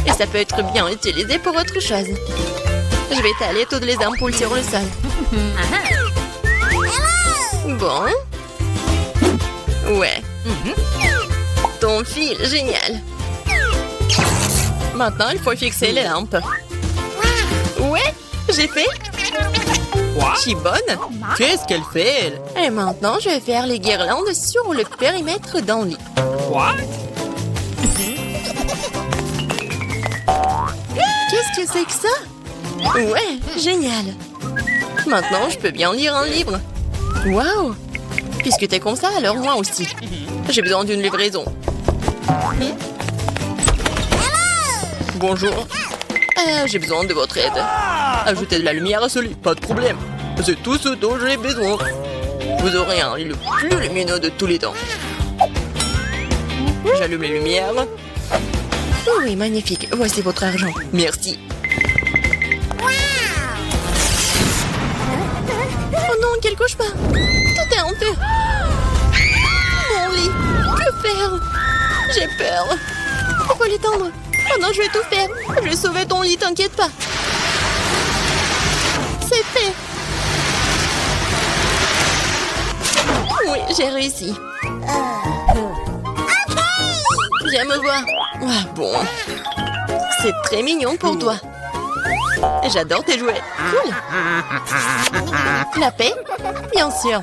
Et ça peut être bien utilisé pour autre chose. Je vais étaler toutes les ampoules sur le sol. Bon. Ouais. Ton fil, génial. Maintenant, il faut fixer les lampes. Ouais, j'ai fait. Je suis bonne. Qu'est-ce qu'elle fait, elle? Et maintenant, je vais faire les guirlandes sur le périmètre d'un lit. Qu'est-ce que c'est que ça? Ouais, génial. Maintenant, je peux bien lire un livre. Waouh! Puisque t'es comme ça, alors moi aussi. J'ai besoin d'une livraison. Bonjour. J'ai besoin de votre aide. Ajoutez de la lumière à ce lit, pas de problème. C'est tout ce dont j'ai besoin. Vous aurez un lit le plus lumineux de tous les temps. J'allume les lumières. Oui, magnifique. Voici votre argent. Merci. Oh non, qu'elle couche pas. Tout est en feu. Mon lit. Que faire? J'ai peur. Il faut l'étendre. Oh non, je vais tout faire. Je vais sauver ton lit, t'inquiète pas. C'est fait. Oui, j'ai réussi. Viens me voir. Ah, bon. C'est très mignon pour toi. J'adore tes jouets. Cool. La paix? Bien sûr.